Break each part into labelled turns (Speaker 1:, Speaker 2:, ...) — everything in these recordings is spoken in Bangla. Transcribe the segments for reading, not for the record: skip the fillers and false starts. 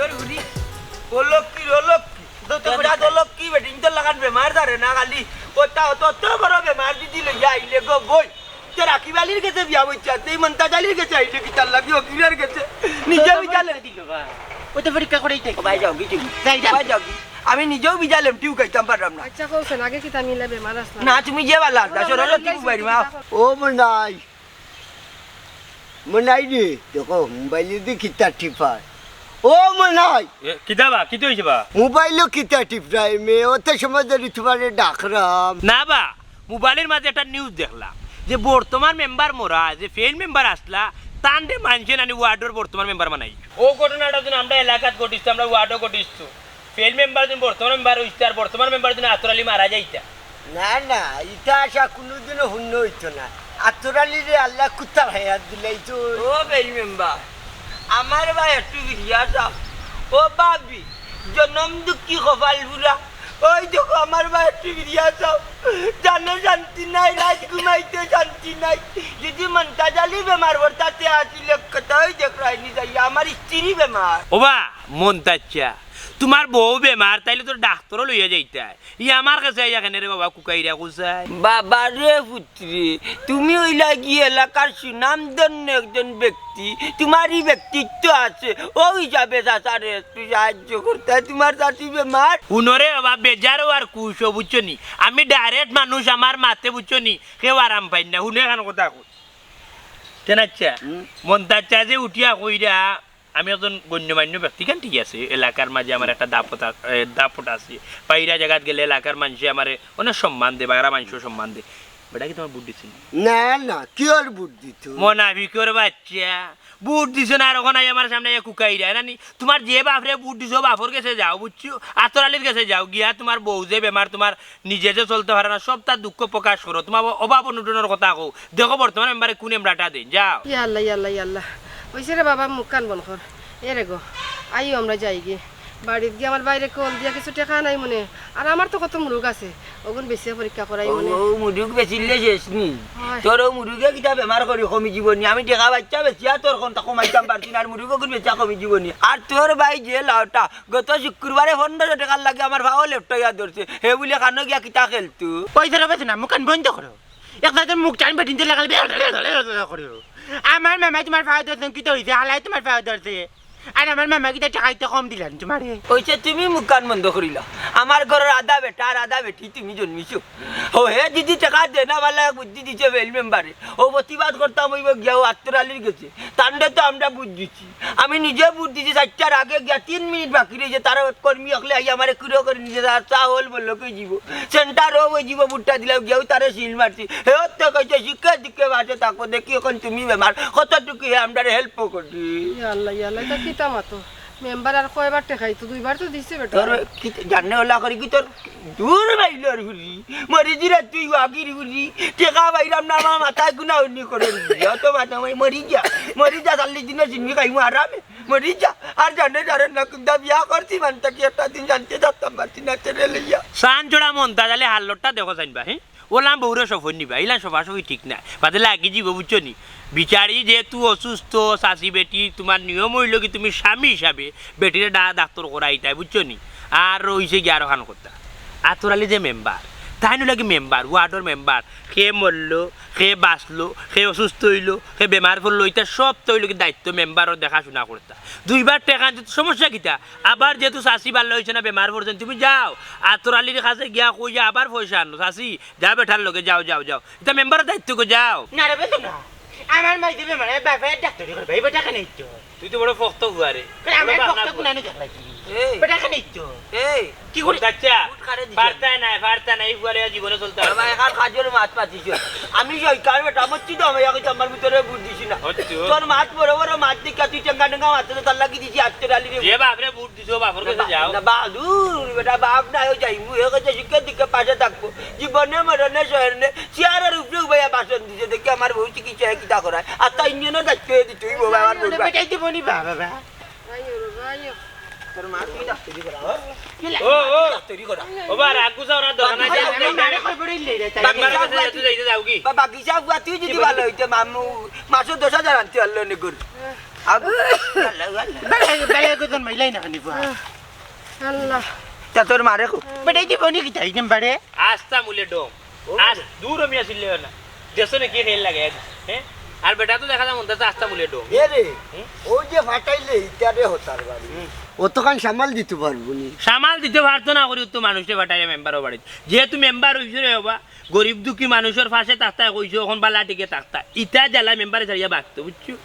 Speaker 1: ওর গুরি ও লক্ষ্মী তো লক্ষ্মী বেটি তো লাগান বেমার ধরে না খালি ওটা তত বড় বেমার দিদি লইয়া আইলে গো বই তে রাখি বালির কাছে বিয়া বইছা তুই মন্তা জালির কাছে আইলে কি তার লাগি ওকিলের কাছে নিজে বিজালে দিল বা
Speaker 2: ওই তো পরীক্ষা করেই তাই
Speaker 1: ভাই যাও কি যাই ভাই যাও আমি নিজেও বিজালেম টিউ খাইতাম পারলাম না
Speaker 3: আচ্ছা কইছেন আগে কি তামি লে বেমার আসলা
Speaker 1: না তুমি যে বালা দাসর হলো টিউ বাইরি মা
Speaker 4: ও মনাই রে দেখো মোবাইলে দি কিতা টিপায় ও মনাই
Speaker 5: কিতা বা কি হইছে বা
Speaker 4: মোবাইলে কিতা টিপরাই মে ওতে সময় ধরে তোমারে ডাকরাম
Speaker 5: না বা মোবাইলের মাঝে একটা নিউজ দেখলাম যে বর্তমান মেম্বার মোরা যে ফেল মেম্বার আসলা তান্ডে মানছে নানি ওয়ার্ডের বর্তমান মেম্বার বানাই ও ঘটনাটা যদি আমরা এলাকাত ঘটিস আমরা ওয়ার্ডও ঘটিস ফেল মেম্বার যদি বর্তমান মেম্বার হইছে আর বর্তমান মেম্বার যদি আতরালি মারা যাইতা
Speaker 4: না না ইটা আশা কোনোদিনও শূন্য হইতো না আতরালি রে আল্লাহ কুত্তা হায়াত দিলাই তো
Speaker 1: ও বেল মেম্বার আমার ভাই একটু বিয়া যাও ও বাবি জনম দুঃখী কপাল বুড়া ওই দেখো আমার ভাই একটু বিয়া যাও জানে শান্তি নাই রাত ঘুমাইতে শান্তি নাই যদি মনটা জালি বেমার বর্তাতে আসলে কোথায় দেখ রাইনি যাই আমার স্ত্রী বেমার
Speaker 5: ওবা মন তাচ্ছা তোমার বউ বেমার তাইলে তোর ডাক্তারও লইয়া যাইতা ই আমার কাছে এখানে রে বাবা কুকাইরা কুসাই
Speaker 1: বাবা রে পুত্রী তুমি ওইলা গিয়ে এলাকার সুনামধন্য একজন ব্যক্তি তোমারই ব্যক্তিত্ব আছে ও হিসাবে চাচারে একটু সাহায্য করতে তোমার চাচি বেমার
Speaker 5: উনরে বাবা বেজারও আর কুশো বুঝছো নি আমি ডাইরেক্ট মানুষ আমার মাতে বুঝছো নি কেউ আরাম পাই না শুনে এখান কথা কই কেনাচ্ছা মন তাচ্ছা যে উঠিয়া কইরা আমি একজন গণ্যমান্য ব্যক্তি কেন ঠিক আছে এলাকার মাঝে আমার একটা দাপট আছে বাইরা জায়গাত গেলে এলাকার মানুষে আমার অনেক সম্মান দে বাইরা মানুষও সম্মান দে বেটা কি তোমার বুট দিচ্ছে
Speaker 4: না না কি আর বুট দিত
Speaker 5: মোনাফিকর বাচ্চা বুট দিছো না আর ওখানে আমার সামনে কুকাই যায় নানি তোমার যে বাপরে বুট দিছো বাপর কাছে যাও বুঝছো আতরালির কাছে যাও গিয়া তোমার বউ যে বেমার তোমার নিজে যে চলতে পারে না সব তার দুঃখ প্রকাশ করো তোমার অভাব অনুটনের কথা কও দেখো বর্তমানে মেম্বারে কোন এমরাটা দেন যাও
Speaker 3: ইয়াল্লাহ ইয়াল্লাহ ইয়াল্লাহ ওইসে রে বাবা মুখ কান বন কর এ রে গো আইও আমরা যাই গিয়ে বাড়িত গিয়ে আমার বাইরে কল দিয়া কিছু টাকা নাই মনে আর আমার তো কত মুরুগ আছে ওগুন বেশি পরীক্ষা করাই মনে
Speaker 1: ও মুরুগ বেচিলে শেষ নি তোর ও মুরুগে কিটা বেমার করি কমি জীবনী আমি দেখা বাচ্চা বেচিয়া তোর কোনটা কমাইতাম পারছি না আর মুরুগও গুণ বেচা কমি জীবনী আর তোর ভাই যে লাউটা গত শুক্রবারে 1500 টাকার লাগে আমার ভাও লেপটাইয়া ধরছে হে বলে কানো গিয়া কিটা খেলতু
Speaker 2: পয়সা রবে না মুখ কান বন্ধ করো একদম মুখ টান বেটিনতে লাগাল করো আমার মামা তোমার ফাও ধরছেন কি তো হইছে হালাই তোমার ফাও ধরছে আর আমার মামা কি টাকাইতে কম দিলেন তোমারে
Speaker 1: ওইছে তুমি মুখ কান বন্ধ করিলা আমার ঘরের আধা বেটা আর আধা বেটি তুমি জন্মিছো ও হে দিদি টাকা দেনা বালা বুদ্ধি দিছে ফেল মেম্বারে ও প্রতিবাদ করতাম ওই গিয়াও আত্মরালির গেছে তান্ডে তো আমরা বুঝ দিচ্ছি আমি নিজে বুঝ দিচ্ছি 4টার আগে গিয়া 3 মিনিট বাকি রয়েছে তারা কর্মী হলে আই আমার কুড়ো করে নিজে চা হল বললো কে যাব সেন্টারও ওই জীব বুটটা দিলাম গিয়াও তারা শিল মারছি হে তো কইছে শিক্ষা দিকে বাজে থাকো দেখি এখন তুমি বেমার কতটুকু আমরা হেল্প করছি
Speaker 3: ইয়াল্লাহ ইয়াল্লাহ এটা কি তামাতো মেম্বার আর কয়বার টাকাই তো দুইবার তো দিছে বেটা
Speaker 1: তোর কি জানে হলা করি কি তোর দূর বাইলর হুরি মরি রে তুই আগির হুরি টেকা বাইরাম না আমার মাথায় গুনা উনি করে যত মাথা মরি যা 40 দিনে সিনমি খাইমু আরামে মরি যা আর জানে না কিন্তু বিয়া করছি মানতা কি একটা দিন জানতে যাতাম পারছি না ছেড়ে লইয়া
Speaker 5: সান জোড়া মন তাহলে হাল্লটা দেখো জানবা হ্যাঁ ওলাম বউরে সফর নিবা ইলাম সফাসফি ঠিক নাই বাদে লাগি যাব বুঝছো নি বিচারি যেহেতু অসুস্থ শাশি বেটি তোমার নিয়ম হইল কি তুমি স্বামী হিসাবে বেটিরে ডাক্তার করাইতাই বুঝছো নি আর রইছে কি আরো খান কথা আতরালি যে মেম্বার তাই নাকি মেম্বার ওয়ার্ডের মেম্বার সে মরলো সে বাঁচলো সে অসুস্থ হইলো সে বেমার পড়লো এটা সব তো হইল কি দায়িত্ব মেম্বারের দেখাশোনা করতা দুইবার টেকা সমস্যা কিতা আবার যেহেতু চাষি ভালো হয়েছে না বেমার পড়ছেন তুমি যাও আতরালির কাছে গিয়া কই যা আবার পয়সা আনো চাষি যা বেঠার লোকে যাও যাও যাও এটা মেম্বারের দায়িত্ব কো যাও
Speaker 2: না রে বেতো না আমার মাই দিবে মানে বাবা ডাক্তারি করবে এই টাকা নেই তো
Speaker 5: তুই তো বড় ফক্ত হুয়ারে
Speaker 2: আমার পক্ষ কোনানো দেখাইছি টাকা নেই তো
Speaker 1: এই
Speaker 5: কি করে যাচ্ছা পারতা নাই হুয়ারে জীবনে চলতে
Speaker 1: বাবা এখন কাজের মাছ পাচ্ছিস আমি সরকার বেটা মচ্ছি তো আমি আগে আমার ভিতরে বুঝ দিছি না তোর মাছ বড় বড় মাছ দিকা তুই টেঙ্গা টেঙ্গা মাছ তো তার লাগি দিছি আত্মরালি রে
Speaker 5: যে বাপরে বুট দিছো বাপর কাছে যাও
Speaker 1: না বাদুর বেটা বাপ না হয়ে যাই মুই কাছে শিক্ষা দিকে পাশে থাকবো জীবনে মরণে শহরে চেয়ারের উপরে ভাইয়া বাসন দিছে দেখি আমার বউ চিকিৎসা কিতা করায় আর তাই ইঞ্জিনের দায়িত্ব দিতে হইব আমার বউ
Speaker 2: বেটাই দিব নি বাবা
Speaker 3: আইও আইও
Speaker 1: তোর মা তুই ডাক্তারি করা
Speaker 5: ও ও
Speaker 1: ডাক্তারি করা
Speaker 5: ওবা রাগু যাওরা দোকান আছে
Speaker 2: মারে কই পড়ে ইলে রে তাই
Speaker 5: মেম্বার কাছে যেতে যাইতে যাও কি
Speaker 1: বা বাগিচা বুয়া তুই যদি ভালো হইতে মামু মাসে 10,000 আনতে পারলো নি কর
Speaker 2: বেলে কজন মাইলাই না খানি বুয়া
Speaker 3: আল্লাহ
Speaker 1: তা তোর মারে কো
Speaker 2: বেটাই দিব নি কি তাই নাম্বারে
Speaker 5: আস্তা মুলে ডোম আজ দূর আমি আসিলে না দেশনে কি খেল লাগে হ্যাঁ আর বেটা তো দেখা যায় মন আস্তা মুলে ডোম
Speaker 4: এ রে ও যে ফাটাইলে ইটারে হতার বাড়ি অতখান সামাল দিতে পারবো নি
Speaker 5: সামাল দিতে পারতো না করি তো মানুষে বাটাইলে মেম্বারও বাড়িত যেহেতু মেম্বার হইছে রে বাবা গরিব দুঃখী মানুষের পাশে থাকতা কইছো এখন বালা টিকে থাকতা ইটা জ্বালা মেম্বারে ছাড়িয়া বাগতো বুঝছো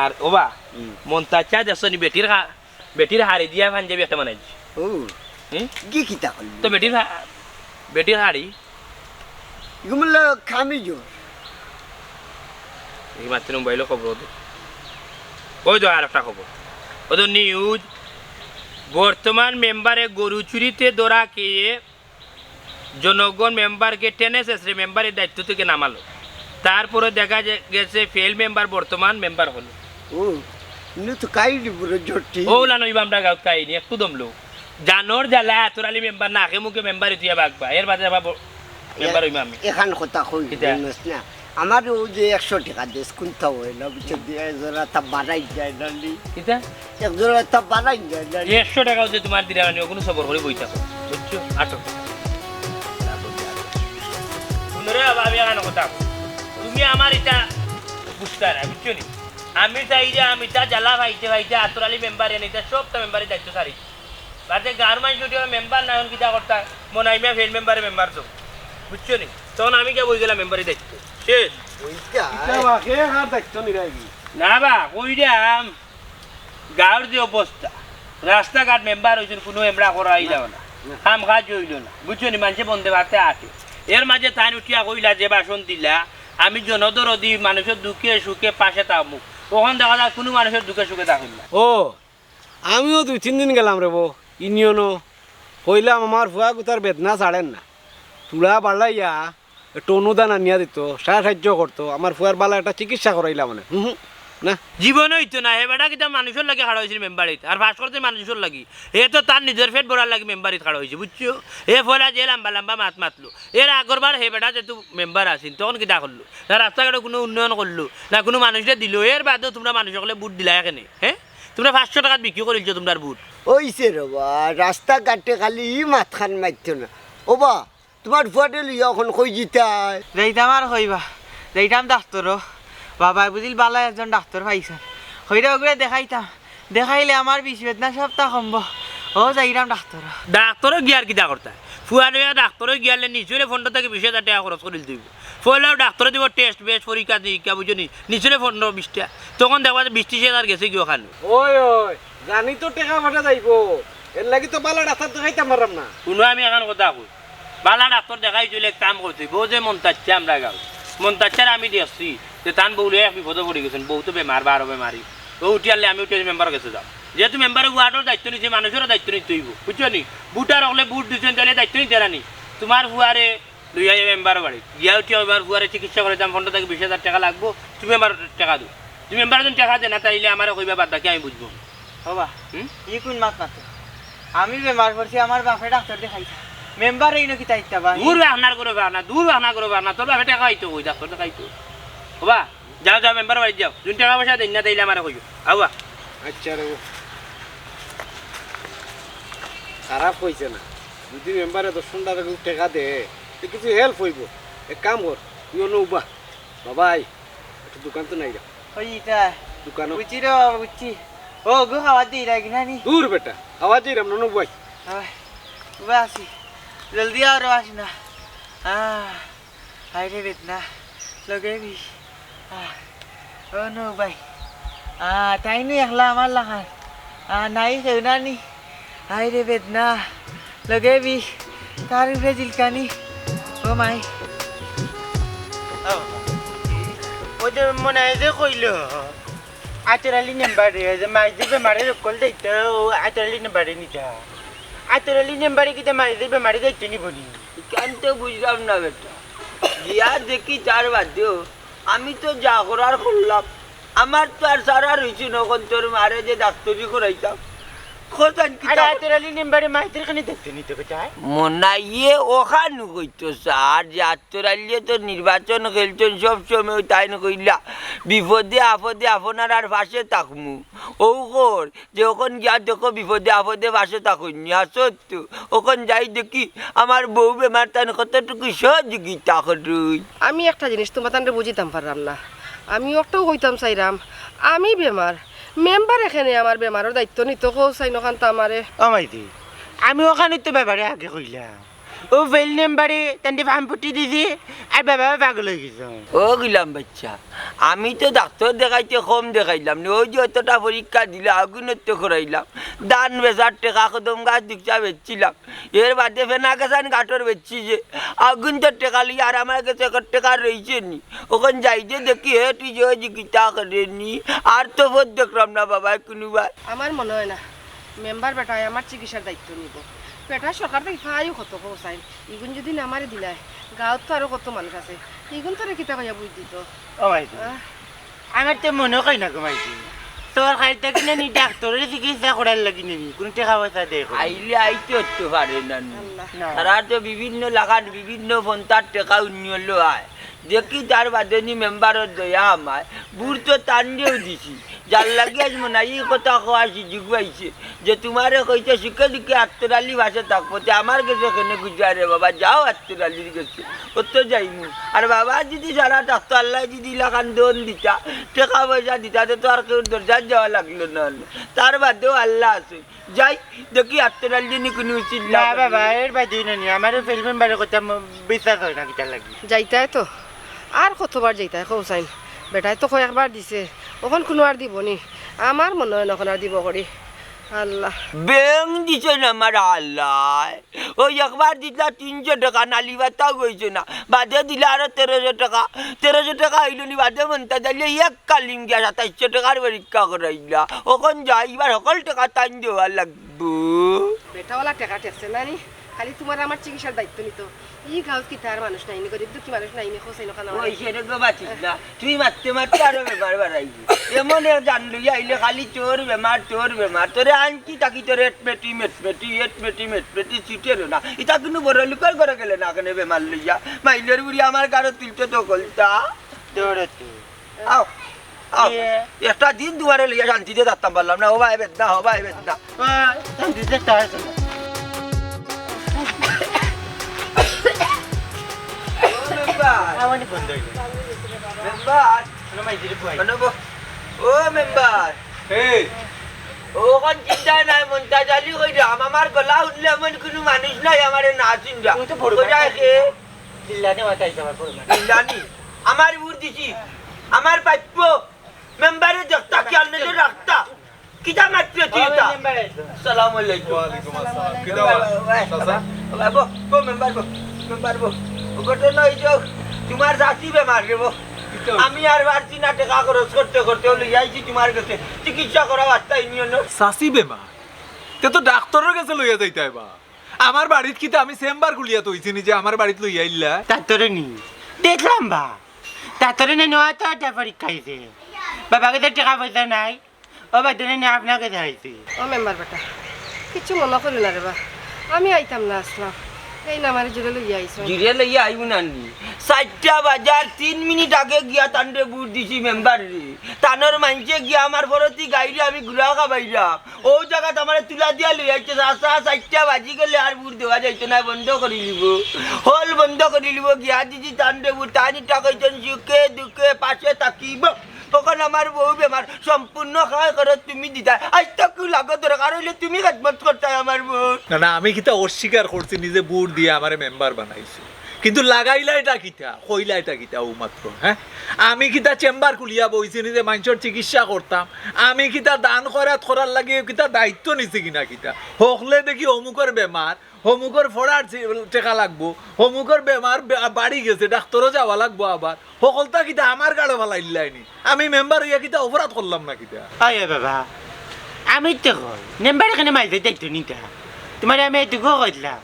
Speaker 5: আর ওবা মন্তাচা দেশনি বেটির হাড়ি দিয়া পাঞ্জাবি একটা বানাইছি
Speaker 4: ও
Speaker 5: হুম
Speaker 4: কি কিতা করলি
Speaker 5: তো বেটির হাড়ি
Speaker 4: এগুলো খামি জোর
Speaker 5: এই মাত্র মোবাইলে খবর ওদের ওই তো আর একটা খবর ওদের নিউজ বর্তমান মেম্বারে গরু চুরিতে ধরা খেয়ে জনগণ মেম্বারকে টেনে শেষে মেম্বারের দায়িত্ব থেকে নামালো তারপরে দেখা গেছে ফেল মেম্বার বর্তমান মেম্বার হলো
Speaker 4: ও ইনো তো কাই দিবরে জটি
Speaker 5: ও লানো ইবামটা গাঁত কাহিনি একটু দমলো জানোর জ্বালা এতরালি মেম্বার নাকে মুখে মেম্বার ইতিয়া বাগবা এর বাদে আবার মেম্বার হইম আমি
Speaker 4: এখান কথা কই
Speaker 5: কিতা?
Speaker 4: জানিস না আমার ও যে 100 টাকা দেশ কোনটা হইলো বুঝছে দিয়ে জরা তা বাড়াই যায় নালি
Speaker 5: কিতা
Speaker 4: এক জরা তা বাড়াই যায় নালি
Speaker 5: 100 টাকাও যে তোমার দিরা আনি কোনো সবর করে বই থাকো বুঝছো আটক পুনরে আবার আমি এখানে কথা কই। তুমি আমার এটা বুঝতে না বুঝছো নি আমি চাই যে আমি তা জ্বালা ভাইতে ভাইতে আতরালি মেম্বার এনে এটা সবটা মেম্বারের দায়িত্ব সারি বাদে গার্মেন্ট যদি মেম্বার না হন কিতা করতা মনে হয় ফেল মেম্বারে মেম্বার তো বুঝছো নি তখন আমি কে বই গেলাম মেম্বারের দায়িত্ব শেষ
Speaker 4: ওইটা
Speaker 5: না বা কই দিয়াম গাঁর যে অবস্থা রাস্তাঘাট মেম্বার হয়েছেন কোনো এমরা করা যাও না কাম কাজ হইল না বুঝছো নি মানুষে বন্ধে ভাতে আসে এর মাঝে তাই উঠিয়া কইলা যে বাসন দিলা আমি জনদরদি মানুষের দুঃখে সুখে পাশে থাকবো ওখান দেখা যায় কোনো মানুষের দুঃখে সুখে থাকুন না
Speaker 6: ও আমিও 2-3 দিন গেলাম রে বো ইউনিয়নও কইলাম আমার ফুয়া গুতার বেদনা ছাড়েন না তুলা বাড়াইয়া একটু অনুদান আনিয়া দিত সাহায্য করতো আমার ফুয়ার বালা একটা চিকিৎসা করাইলা মানে না
Speaker 5: জীবন হইতো না হে বেটা কিতা মানুষের লাগে খাড়া হয়েছিল মেম্বারিত আর ভাস করতে মানুষের লাগি এ তো তার নিজের ফেট ভরার লাগে মেম্বারিত খাড়া হয়েছে বুঝছো এ ফলা যে লম্বা লম্বা মাত মাতলো এর আগরবার হে বেটা যেহেতু মেম্বার আসিন তখন কিতা করলো না রাস্তাঘাটে কোনো উন্নয়ন করলো না কোনো মানুষকে দিল এর বাদেও তোমরা মানুষসকলে বুট দিলা এখানে হ্যাঁ তোমরা 500 টাকাত বিক্রি করিলছো তোমরা বুট
Speaker 4: ওইছে রবা রাস্তা ঘাটে খালি মাথান মারতো না ও বা তোমার ফুয়াটে লিয়া এখন কই জিতায়
Speaker 7: যাইতাম আর হইবা যাইতাম ডাক্তর বাবা বুঝিল বালা একজন ডাক্তর পাইছেন হইরা ওগুলো দেখাইতাম দেখাইলে আমার বিষ বেদনা সপ্তাহ কমব ও যাইতাম ডাক্তর
Speaker 5: ডাক্তরে গিয়ার কিতা করতা ফুয়ারে ডাক্তরে গিয়ালে নিজরে ফোনটা থেকে 20,000 টাকা খরচ করিল দিব ফলেও ডাক্তরে দিব টেস্ট বেস্ট পরীক্ষা নিরীক্ষা বুঝো নি নিজরে 15-20 টাকা তখন দেখবা যে 20,000 গেছে কি ওখানে
Speaker 6: ওই ওই জানি তো টাকা ফাটা যাইবো এর লাগি তো বালা ডাক্তার দেখাইতাম পারলাম না
Speaker 5: কোনো আমি এখন কথা কই বালা ডাক্তার দেখাই চলে কাম করতে বউ যে মন্তাচ্ছে আমরা গাও মন্তাচ্ছার আমি দেখছি যে তান বউলে এক বিপদে পড়ে গেছেন বউ তো বেমার বারো বেমারি ও উঠি আনলে আমি উঠে মেম্বারের কাছে যাও যেহেতু মেম্বারের ওয়ার্ডের দায়িত্ব নিচ্ছে মানুষেরও দায়িত্ব নিতে হইব বুঝছো নি বুটার হলে বুট দিচ্ছেন তাহলে দায়িত্ব নিতে রানি তোমার ফুয়ারে লইয়া যাবে মেম্বার বাড়ি গিয়া উঠি আমার ফুয়ারে চিকিৎসা করে দাম ফোনটা থেকে 20,000 টাকা লাগবো তুমি আমার টাকা দো তুমি মেম্বার যদি টাকা দে না তাইলে আমার কইবা বাদ বাকি আমি বুঝবো
Speaker 7: বাবা ই কোন মাত মাতো আমি বেমার পড়ছি আমার বাপে ডাক্তার দেখাইছে মেম্বার এই নাকি তাইতা বা
Speaker 5: দূর বাহনার করে বাহনা দূর বাহনা করে বাহনা তোর বাপে টাকা হইতো ওই ডাক্তার দেখাইতো হবা যাও যাও মেম্বার বাড়ি যাও যদি টাকা পয়সা দেন না তাইলে আমার কইও আবা
Speaker 6: আচ্ছা রে খারাপ হয়েছে না যদি মেম্বারে 10 টাকা টাকা দে তো কিছু হেল্প হইব এক কাম কর তুই অনুবা বাবাই একটু দোকান তো নাই রে
Speaker 7: ওইটা
Speaker 6: দোকানও
Speaker 7: বুঝছি রে বাবা বুঝছি ও গো খাওয়া দিই রাখি না নি
Speaker 6: দূর বেটা আওয়াজ দিলাম ননু ভাই
Speaker 7: আসি জলদি আর আসি না হাই রে বেদনা লগে বি ও নো ভাই তাই নি একলা আমার লাগান নাই কেউ না নি হাই রে বেদনা লগে বি তার উপরে জিলকানি ও মাই
Speaker 2: ওই যে মনে হয় যে কইল আতরালি নাম্বারে যে মাইজি বেমারে কল দিতে ও আতরালি নাম্বারে নিতা আতরালি নাম্বারে কিতে মাইজি বেমারে দিতে নি বলি
Speaker 1: কেন তো বুঝলাম না বেটা গিয়া দেখি তার বাদেও আমি তো যা করার করলাম আমার তো আর সারা রয়েছে নখন তোর মারে যে ডাক্তারি করাইতাম খোঁজান কি
Speaker 2: আরে আতরালি মেম্বারে মাইদের খানে দেখতে নিতে কোথায়
Speaker 1: মনাইয়ে ওখানে কইতো স্যার যে আত্মরালিয়ে তো নির্বাচন খেলছেন সব সময় তাই না কইলা বিপদে আপদে আপনার আর পাশে থাকমু ও কর যে ওখান গিয়া দেখো বিপদে আপদে পাশে থাকুনি সত্য ওখান যাই দেখি আমার বউ বেমার তাই কতটুকু সহযোগিতা করুই
Speaker 3: আমি একটা জিনিস তোমার তান্ডে বুঝিতাম পারলাম না আমি একটাও কইতাম চাইরাম আমি বেমার মেম্বার এখানে আমার বেমারের দায়িত্ব নিত কো চাই নখান তো আমারে
Speaker 2: ও মাইদি আমি ওখানে তো ব্যাপারে আগে কইলাম ও ফেল মেম্বারে তান্ডে ফামপুটি দিছি আর বাবা পাগল হয়ে গেছে
Speaker 1: ও গেলাম বাচ্চা আমি তো ডাক্তার দেখাইতে কম দেখাইলাম না ওই যে অতটা পরীক্ষা দিলে আগুনের তো করাইলাম দান বেচার টেকা কদম গাছ দিকচা বেচছিলাম এর বাদে ফেনা গেছান গাটর বেচছি যে আগুন তো টেকা লিয়ে আর আমার কাছে টেকা রয়েছে নি ওখান যাইতে দেখি হে তুই যে জিকিতা করেনি আর তো বোধ দেখলাম না বাবা কোনোবার
Speaker 3: আমার মনে হয় না মেম্বার বেটায় আমার চিকিৎসার দায়িত্ব নিব বেটা সরকার থেকে ফাইও কত চাই ইগুন যদি না আমারে দিলাই গাঁৱত তো আরো কত মানুষ আছে ইগুন তোরে কিতা কইয়া বুঝ দিত
Speaker 2: ও মাইদি আমার তো মনে কই না গো মাইদি তোর খাইতে কিনে নি ডাক্তারের চিকিৎসা করার লাগি নি কোনো টাকা পয়সা দেয়
Speaker 1: আইলে আইতে হতে পারে না
Speaker 3: আল্লাহ
Speaker 1: তারা তো বিভিন্ন লাগান বিভিন্ন পন্থার টেকা উন্নয়ন হয় দেখি তার বাদে নি মেম্বারের দয়া আমায় বুড় তো টান্ডেও দিছি যার লাগে আজ মনে এই কথা কোয়া সুযোগ পাইছে যে তোমারে কইতে শিখে দিকে আত্মরালি ভাষা থাকবো তে আমার কাছে এখানে গুজারে বাবা যাও আত্মরালির কাছে ও তো যাইমু আর বাবা যদি সারা ডাক্তার আল্লাহ যদি লাগান দোন দিতা টাকা পয়সা দিতা তো আর কেউ দরজার যাওয়া লাগলো না তার বাদেও আল্লাহ আছে যাই দেখি আত্মরালি নি কোনো উচিত
Speaker 2: না বাবা এর বাদে নি আমার ফেল মেম্বারের কথা বিশ্বাস হয় না কিটা লাগি
Speaker 3: যাইতাই তো আর কতবার যাইতাই কৌ চাইন বেটাই তো কয়েকবার দিছে ওখান কোনো আর দিব নি আমার মনে হয় নখন আর দিব করি আল্লাহ
Speaker 1: ব্যাং দিছে না আমার আল্লাহ ওই একবার দিলা 300 টাকা নালি বাতা গইছে না বাদে দিলা আরো 1300 টাকা হইল নি বাদে মনটা দিলে এক কালিম গিয়া 2700 টাকার পরীক্ষা করাইলা ওখান যাইবার সকল টাকা টাইম দেওয়া লাগবো
Speaker 3: বেটাওয়ালা টাকা টেকছে না নি খালি তোমার আমার চিকিৎসার দায়িত্ব নিত ই গাঁৱত কি তার মানুষ নাইনি গরিব দুঃখী মানুষ নাইনি খোঁচাই নখান
Speaker 1: ওই সেরে গো বাঁচিস না তুই মারতে মারতে আরো বেমার বাড়াইবি এমন জানলু আইলে খালি তোর বেমার তোরে আনছি তাকি তোর মেটমেটি ছুটেলো না এটা কিন্তু বড় লুকার করে গেলে না কেন বেমার লইয়া মাইলের বুড়ি আমার গাড়ো তুলতে তো কলতা
Speaker 2: দৌড়তে
Speaker 1: আও আও একটা দিন দুয়ারে লইয়া শান্তিতে থাকতাম পারলাম না ও ভাই বেদনা
Speaker 2: দিতে চাই আমার বন্ধ হয়ে গেল
Speaker 1: মেম্বার
Speaker 2: কোনো মাইদিরে বুয়াই
Speaker 1: ও মেম্বার ওখান চিন্তা নাই মনটা জালি কই রাম আমার গলা উঠলে এমন কোনো মানুষ নাই আমার না চিন্তা
Speaker 2: তুই তো বড়
Speaker 1: কোথায় কে
Speaker 2: দিল্লানে মাথায় যাবার পর
Speaker 1: জানি আমার বুর দিছি আমার পাইপ মেম্বারে দেখতা খেয়াল নেই রাখতা কিটা মাত্র তুই তা আসসালামু আলাইকুম
Speaker 8: ওয়ালাইকুম আসসালাম কিদা চাচা
Speaker 1: বাবু মেম্বার ঘটনা হইছো তোমার জাতি বেমার রে আমি আর পারছি না টাকা খরচ করতে হলে যাইছি তোমার কাছে চিকিৎসা করা বার্তা ইউনিয়ন
Speaker 8: সাসি বেমা তে তো ডাক্তারের কাছে লইয়া যাইতে হইবা আমার বাড়িত কিতে আমি চেম্বার খুলিয়া তৈছি যে আমার বাড়িত লইয়া আইলা
Speaker 2: তাতরে নি দেখলাম বা তাতরে নে নয় তো একটা পরীক্ষা হয়েছে বাবাকে তো টাকা পয়সা নাই ও বাদনে নে আপনাকে দেখাইছি
Speaker 3: ও মেম্বার বেটা কিছু মনে করি না রে বা আমি আইতাম না আসলাম এই না আমার জুড়ে লইয়া আইছো
Speaker 1: জিরে লইয়া আইব নানি 7টা বাজার 3 মিনিট আগে গিয়া তান্ডে বুট দিছি মেম্বার রে তানোর মানছে গিয়া আমার পরতি গাইলে আমি ঘুরা খাবাইলাম ও জায়গা তোমারে তুলা দিয়া লই আইছে 7টা বাজি গেলে আর বুট দেওয়া যাইতো না বন্ধ করে লিব হল বন্ধ করে লিব গিয়া দিছি তান্ডে বুট তানি টাকাইছেন সুখে দুঃখে পাশে থাকিব তখন আমার বউ বেমার সম্পূর্ণ খায় করে তুমি দিতা আজ তো কেউ লাগো দরকার হইলে তুমি খেদমত করতে আমার বউ
Speaker 8: না আমি কিতা অস্বীকার করছি নিজে বুট দিয়ে আমারে মেম্বার বানাইছি কিন্তু লাগাইলা এটা কিতা কইলা এটা কিতা ও মাত্র হ্যাঁ আমি কিতা চেম্বার খুলিয়া বইছি নিজে মানুষের চিকিৎসা করতাম আমি কিতা দান করার লাগে কিতা দায়িত্ব নিছি কিনা কিতা হকলে দেখি অমুকের বেমার হমুকর ফড়ার টেকা লাগবো হমুকর বেমার বাড়ি গেছে ডাক্তারও যাওয়া লাগবো আবার সকলটা কিতা আমার গাড়ো ভালা ইল্লাইনি আমি মেম্বার হইয়া কিতা অপরাধ করলাম না কিতা
Speaker 2: আরে বাবা আমি তো কই মেম্বার এখানে মাইজে দায়িত্ব নিতা তোমার আমি এটুকু কইলাম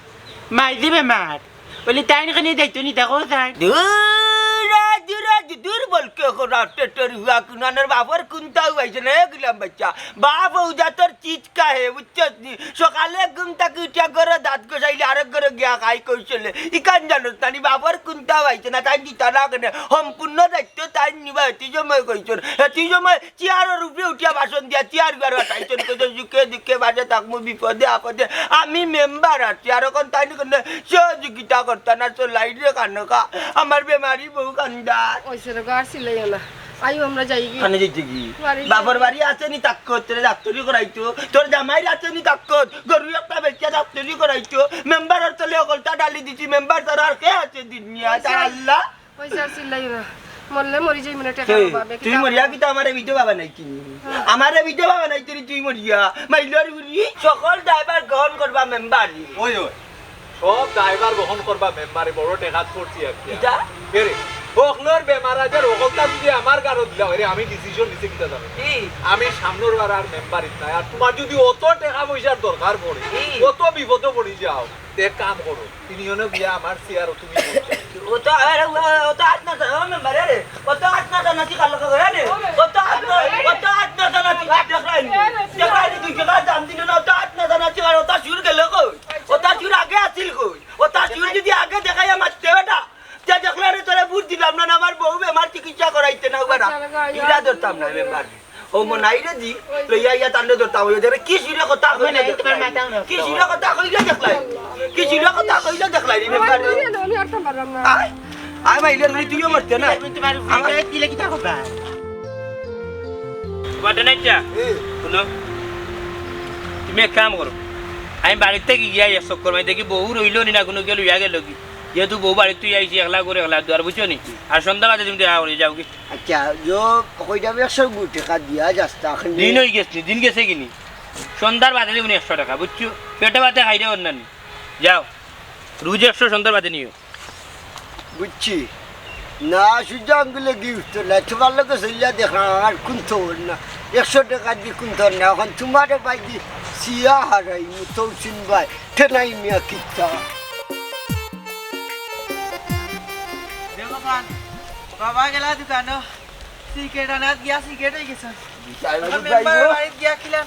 Speaker 2: মাইজে বেমার বলে তাই এখানে দায়িত্ব নিতা কোথায়
Speaker 1: দূরা দুর্বল কে করা টেটর হুয়া কুনানের বাপর কুন্তাও হয়েছে না গেলাম বাচ্চা বাপ ওজা তোর চিচকা হে বুঝছিস নি সকালে ঘুম থেকে উঠিয়া করে দাঁত গোসাইলে আরেক করে গিয়া খাই কইছিলে ইকান জানো তানি বাপর কুন্তাও হয়েছে না তাই দিতা না কেন সম্পূর্ণ দায়িত্ব তাই নিবা এটি সময় কইছন এটি সময় চেয়ারের উপরে উঠিয়া ভাষণ দিয়া চেয়ার গার হটাইছন কইছন সুখে দুঃখে বাজে থাকবো বিপদে আপদে আমি মেম্বার আছি আর এখন তাই না সহযোগিতা করতা না তো লাইটে কানকা আমার বেমারি বহু কান্দার
Speaker 3: ওইসে রে আর সিলাইও না আইও আমরা যাই গি
Speaker 1: কানে যেতে কি
Speaker 3: বাড়ি
Speaker 1: বাপর বাড়ি আছে নি তাক্কত তোর ডাক্তারি করাইতো তোর জামাই আছে নি তাক্কত গরু একটা বেচা ডাক্তারি করাইতো মেম্বারের তলে অকলটা ডালি দিছি মেম্বার তার আর কে আছে দুনিয়া তার আল্লাহ
Speaker 3: ওইসে আর সিলাইও না মরলে মরি যাই মানে টাকা
Speaker 1: তুই
Speaker 3: পাবে
Speaker 1: তুই মরিয়া কি তো আমারে ভিডিও বাবা নাই কি আমারে ভিডিও বাবা নাই তুই মরিয়া মাইলর উড়ি সকল ড্রাইভার গ্রহণ করবা মেম্বার
Speaker 8: ওই ওই সব ড্রাইভার বহন করবা মেম্বারে বড় টেকাত করছি একটা
Speaker 1: এটা
Speaker 8: কেরে ওখলোর বেমার আজার ওখলটা যদি আমার কারো দিলা হইরে আমি ডিসিশন নিতে কিটা যাবে
Speaker 1: কি
Speaker 8: আমি সামনের বার আর মেম্বার ইতনা আর তোমার যদি অত টাকা পয়সার দরকার পড়ে কত বিপদে পড়ে যাও দেখ কাম করো তিনিজনে বিয়া আমার চেয়ার তুমি
Speaker 1: ও তো আরে ও তো আট না মেম্বার রে ও তো আট না নাচি কালো করে রে ও তো আট না নাচি দেখাই তুই কেন দাম দিন না ও তো আট না নাচি আর ও তো শুরু গেল কই ও তো শুরু আগে আসিল কই ও তো শুরু যদি আগে দেখাই মারতে বেটা যা দেখলে রে তোরে বুঝ দিলাম না আমার বউ বেমার চিকিৎসা করাইতে না ওরা ইরা ধরতাম না মেম্বার ও মনাই রে দি লইয়া ইয়া তান্ডে ধরতাম ওই ধরে কি শিরা কথা কইলে কি শিরা কথা কইলে দেখলাই কি শিরা কথা কইলে দেখলাই রে মেম্বার
Speaker 3: আমি আর তো পারলাম না
Speaker 1: আয় মাইলে নাই তুইও মরতে না
Speaker 2: তোমার আমার দিলে কি থাকবা
Speaker 5: বাটে নাই যা শুনো তুমি এক কাম করো আমি বাড়িতে গিয়া চক্কর মাই দেখি বউ রইল নি না কোনো গেল ইয়া গেল কি যেহেতু বউ বাড়ি তুই আইসি একলা করে একলা দুয়ার বুঝছো নি আর সন্ধ্যা বাজে তুমি দেখা করে যাও কি
Speaker 4: আচ্ছা যো কইটা 100 টাকা দিয়া যাস্তা এখন
Speaker 5: দিন হয়ে গেছে দিন গেছে কিনি সন্ধ্যার বাদে দিবনি 100 টাকা বুঝছো পেটে বাদে খাইলে অন্যান্য যাও রোজ 100 সন্ধ্যার বাদে নিও
Speaker 4: বুঝছি না সুজা আঙ্গুলে গিফট না তোমার লোক সইলা দেখা আর কোন তোর না 100 টাকা দি কোন তোর না এখন তোমার ভাই দি সিয়া হারাই মুতৌসিন ভাই ঠেনাই মিয়া কিতা
Speaker 7: দেখো খান বাবা গেলা দোকানো সিগারেট আনাত গিয়া সিগারেট হয়ে গেছে মেম্বার বাড়িত গিয়া খিলাম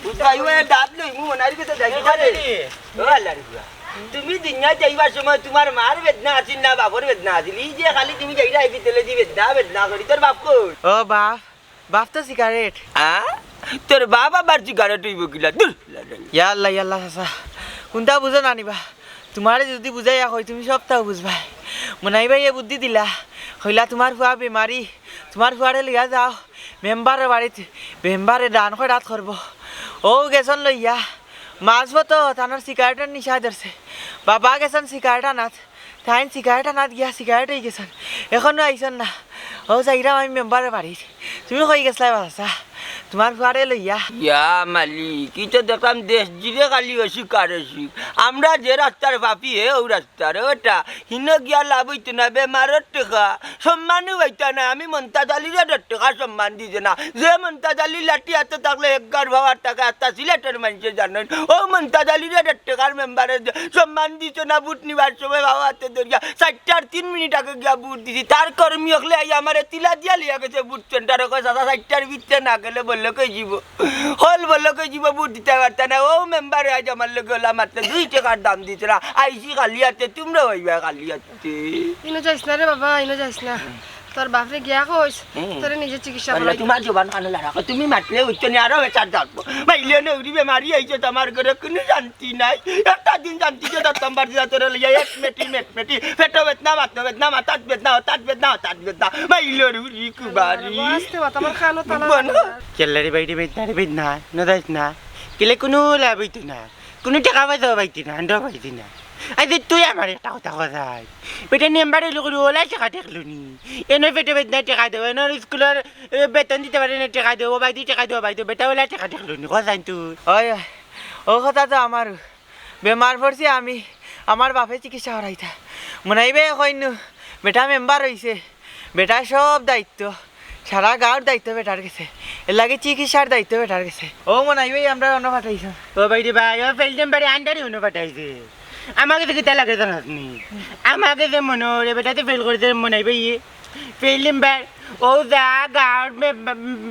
Speaker 1: তুমি দিনা যাইবার সময় তোমার মার বেদনা আছিল না বাপর বেদনা আছিল এই যে খালি তুমি যাইরা আইবি তেলে দি বেদনা করি তোর বাপ কই
Speaker 7: ও বাপ বাপ তো সিগারেট
Speaker 1: তোর বাপ আবার সিগারেট হইব কিলা দূর
Speaker 7: ইয়াল্লা চাচা কোনটা বুঝো নানিবা তোমারে যদি বুঝাইয়া হয় তুমি সবটাও বুঝবা মনাইবা এ বুদ্ধি দিলা হইলা তোমার ফুয়া বেমারি তোমার ফুয়ারে লিয়া যাও মেম্বারের বাড়িতে মেম্বারে দান করে রাত করবো ও গেছন লইয়া মাছ তো তানোর সিগারেটের নিশা ধরছে বাবা গেছেন সিগারেট আনাত তাই সিগারেট আনাত গিয়া সিগারেট হয়ে গেছেন এখনো আইসন না ও যাইরাম আমি মেম্বারের বাড়ির তুমি কই গেছলাই বাসা তোমার ফুয়ারে লইয়া
Speaker 1: ইয়া মালিক কি তো দেখলাম দেশ জিরে খালি অস্বীকার আমরা যে রাস্তার পাপি হে ও রাস্তার ওটা হিন গিয়া লাভ হইতো না বেমারের টাকা সম্মানও হইতো না আমি মমতাজ আলীর টাকা সম্মান দিছে না যে মমতাজ আলী লাঠি হাতে থাকলে 11,000 টাকা একটা সিলেটের মানুষে জানেন ও মমতাজ আলীর টাকার মেম্বারের সম্মান দিছে না বুট নিবার সময় বাবা হাতে ধরিয়া 4:03 মিনিট আগে গিয়া বুট দিছি তার কর্মী হলে আমার তিলা দিয়া লিয়া গেছে বুট সেন্টারে কয় 4:60 ভিতরে না গেলে বললো কই যাব হল বললো কই যাব বুট দিতে পারত না ও মেম্বারে আজ আমার লোক হলা মাত্র 2 টাকার দাম দিছে না আইসি খালি হাতে তোমরা হইবা খালি হাতে
Speaker 3: ইনো যাইস না রে বাবা ইনো যাইস না তোর বাপরে গিয়া কইস তোরে নিজে চিকিৎসা
Speaker 1: বললো
Speaker 3: করাই
Speaker 1: তোমার জবান কানে রাখো তুমি মাতলে উচ্চ নি আরো বেচার থাকবো মাইলে নেউরি বেমারি আইছে তোমার ঘরে কোনো শান্তি নাই একটা দিন শান্তি যে দত্তম বাড়ি তোর লইয়া এক মেটি পেটো বেদনা মাথাত বেদনা মাইলে রুরি কুবারি
Speaker 3: আস্তে বাত আমার খানো তালা
Speaker 2: চেল্লারি বাইরে বেদনারি বেদনা নদাইস না কেলে কোনো লাভ হইতো না কোনো টাকা পয়সা পাইতি না আন্ডা পাইতি না আজ তুই আমার একটা কথা কথাই বেটা নেম্বারে লোক ওলা টাকা দেখলো নি এনে পেটে বেদনা টাকা দেবো এনে স্কুলের বেতন দিতে পারে না টাকা দেবো বাইদি টাকা দেবো বাইদি বেটা ওলা টাকা দেখলো নি কথা তুই
Speaker 7: ওই ও কথা তো আমার বেমার পড়ছি আমি আমার বাপে চিকিৎসা করাইতা মনাইবে কইন বেটা মেম্বার হইছে বেটা সব দায়িত্ব সারা গাঁর দায়িত্ব বেটার গেছে এর লাগে চিকিৎসার দায়িত্ব বেটার গেছে ও মনাইবে আমরা অন্য পাঠাইছো
Speaker 2: ও বাইদি ভাই ও ফেল নেম্বারে আন্ডারে উনো পাঠাইছে আমাকে তো কিতা লাগে জানাস নি আমাকে যে মনে রে বেটাতে ফেল করেছে মনে হইবে ইয়ে ফেল নাম্বার ও যা গাঁৱৰ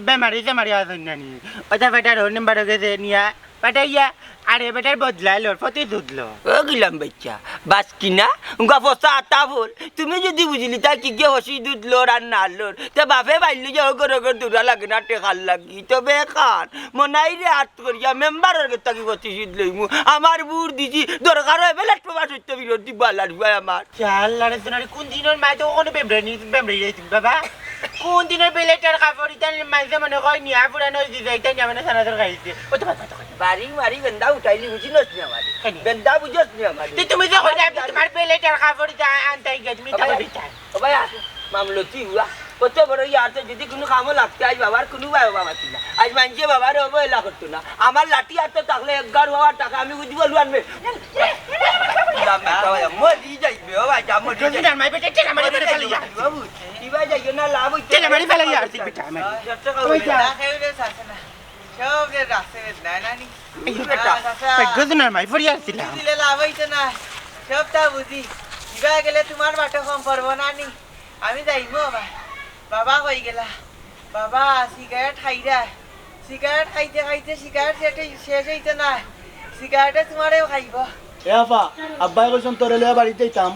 Speaker 2: বেমাৰী চেমাৰী আছে নানি ওটা বেটার হোর নাম্বার গেছে নিয়া পাঠাইয়া আরে বেটার বদলাই লোর ফতে দুধলো
Speaker 1: ও গিলাম বাচ্চা বাস কিনা উনকা ফসা আটা বল তুমি যদি বুঝলি তা কি গিয়ে হসি দুধ লোর আর না লোর তে বাপে বাইলি যে ওগর ওগর দূরা লাগে না টেকার লাগি তবে খান মনাই রে আট করিয়া মেম্বারের গেতা কি বতি সিদ লইমু আমার বুড় দিছি দরকার হয় বেলা প্রবাস হইতে বিরোধী বালার ভাই আমার
Speaker 2: চাল লারে সোনারি কোন দিনের মাই তো ওখানে বেমরি যাইছি বাবা কোন দিনের বেলেটার কাপড় ইতান মাইজে মনে কয় নিয়া পুরানো দিছে ইতান মানে সানাদর খাইছে ও তো বাবা
Speaker 1: বাড়ি মারি বেন্দা উঠাইলি বুঝি নস নি আমার বেন্দা বুঝস নি আমার
Speaker 2: তুমি যে কইলা তোমার বেলেটার কাপড় ইতা আনতাই গে তুমি তাই বিচার
Speaker 1: ও ভাই আসো মামলতি হুয়া কত বড় ইয়াতে যদি কোনো কামও লাগতে আজ বাবার কোনো বাবা ছিল না আজ মানুষে বাবার অবহেলা করতো না আমার লাঠি হাতে থাকলে 11,000 টাকা আমি বুঝবো আনবে মরি যাইবে ও ভাই মরি
Speaker 2: যদি মাই বেটা টেকা মারি বেটা ফেলে যা
Speaker 1: বাবু দিবা যাইও না লাভ হইছে
Speaker 2: টেকা মারি ফেলে যা বেটা আমার ওই যা
Speaker 7: খেয়ে শাসে না সব যে রাস্তে বেদনা নানি
Speaker 2: বেটা গজনার মাই ফরিয়া ছিল
Speaker 7: দিলে লাভ হইছে না সবটা বুঝি দিবা গেলে তোমার বাটা কম পড়বো নানি আমি যাইবো বাবা কই গেলা বাবা সিগারেট খাইরা সিগারেট খাইতে খাইতে সিগারেট শেষ হইতে না সিগারেটে তোমারেও খাইব
Speaker 9: এ আপা আব্বাই কইছেন তোরে লইয়া বাড়িতে যাইতাম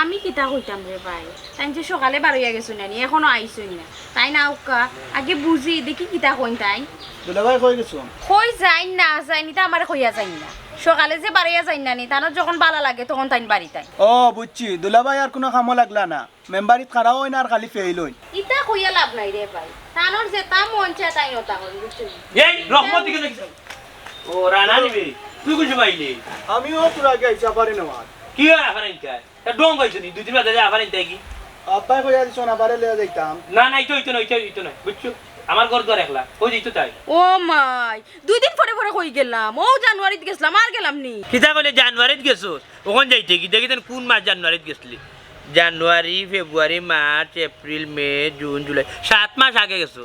Speaker 10: আমি কিতা কইতাম রে ভাই তাই যে সকালে বারোইয়া গেছো নানি এখনো আইসই না তাই না উকা আগে বুঝি দেখি কিতা কইন তাই
Speaker 9: দুলাভাই কই গেছো
Speaker 10: কই যাই না যাইনি তা আমার কইয়া যাই না সকালে যে বারোইয়া যাই নানি তানোর যখন বালা লাগে তখন তাই বাড়ি তাই
Speaker 9: ও বুঝছি দুলাভাই আর কোনো কামো লাগলা না মেম্বারিত খারাপ হয় না আর খালি ফেইল হই
Speaker 10: ইতা কইয়া লাভ নাই রে ভাই তানোর যে তা মন চায় তাই নতা হল বুঝছো
Speaker 5: এই রহমত দিকে দেখিস ও রানা নিবি তুই কিছু পাইলি
Speaker 9: আমিও তোর আগে আইসা পারি না
Speaker 5: কি হয় আফার ইনকাই তা ডং কইছ নি দুই দিন বাদে আফার ইনকাই কি
Speaker 9: আব্বাই কইয়া দিছ না বারে লইয়া যাইতাম
Speaker 5: না না ইতো না বুঝছো আমার ঘর তো একলা কই দিত তাই
Speaker 10: ও মাই 2 দিন পরে পরে কই গেলাম ও জানুয়ারিতে গেছলাম আর গেলাম নি
Speaker 5: কিতা কইলে জানুয়ারিত গেছো ওখান যাইতে কি দেখিতেন কোন মাস জানুয়ারিত গেছলি জানুয়ারি ফেব্রুয়ারি মার্চ এপ্রিল মে জুন জুলাই 7 মাস আগে গেছো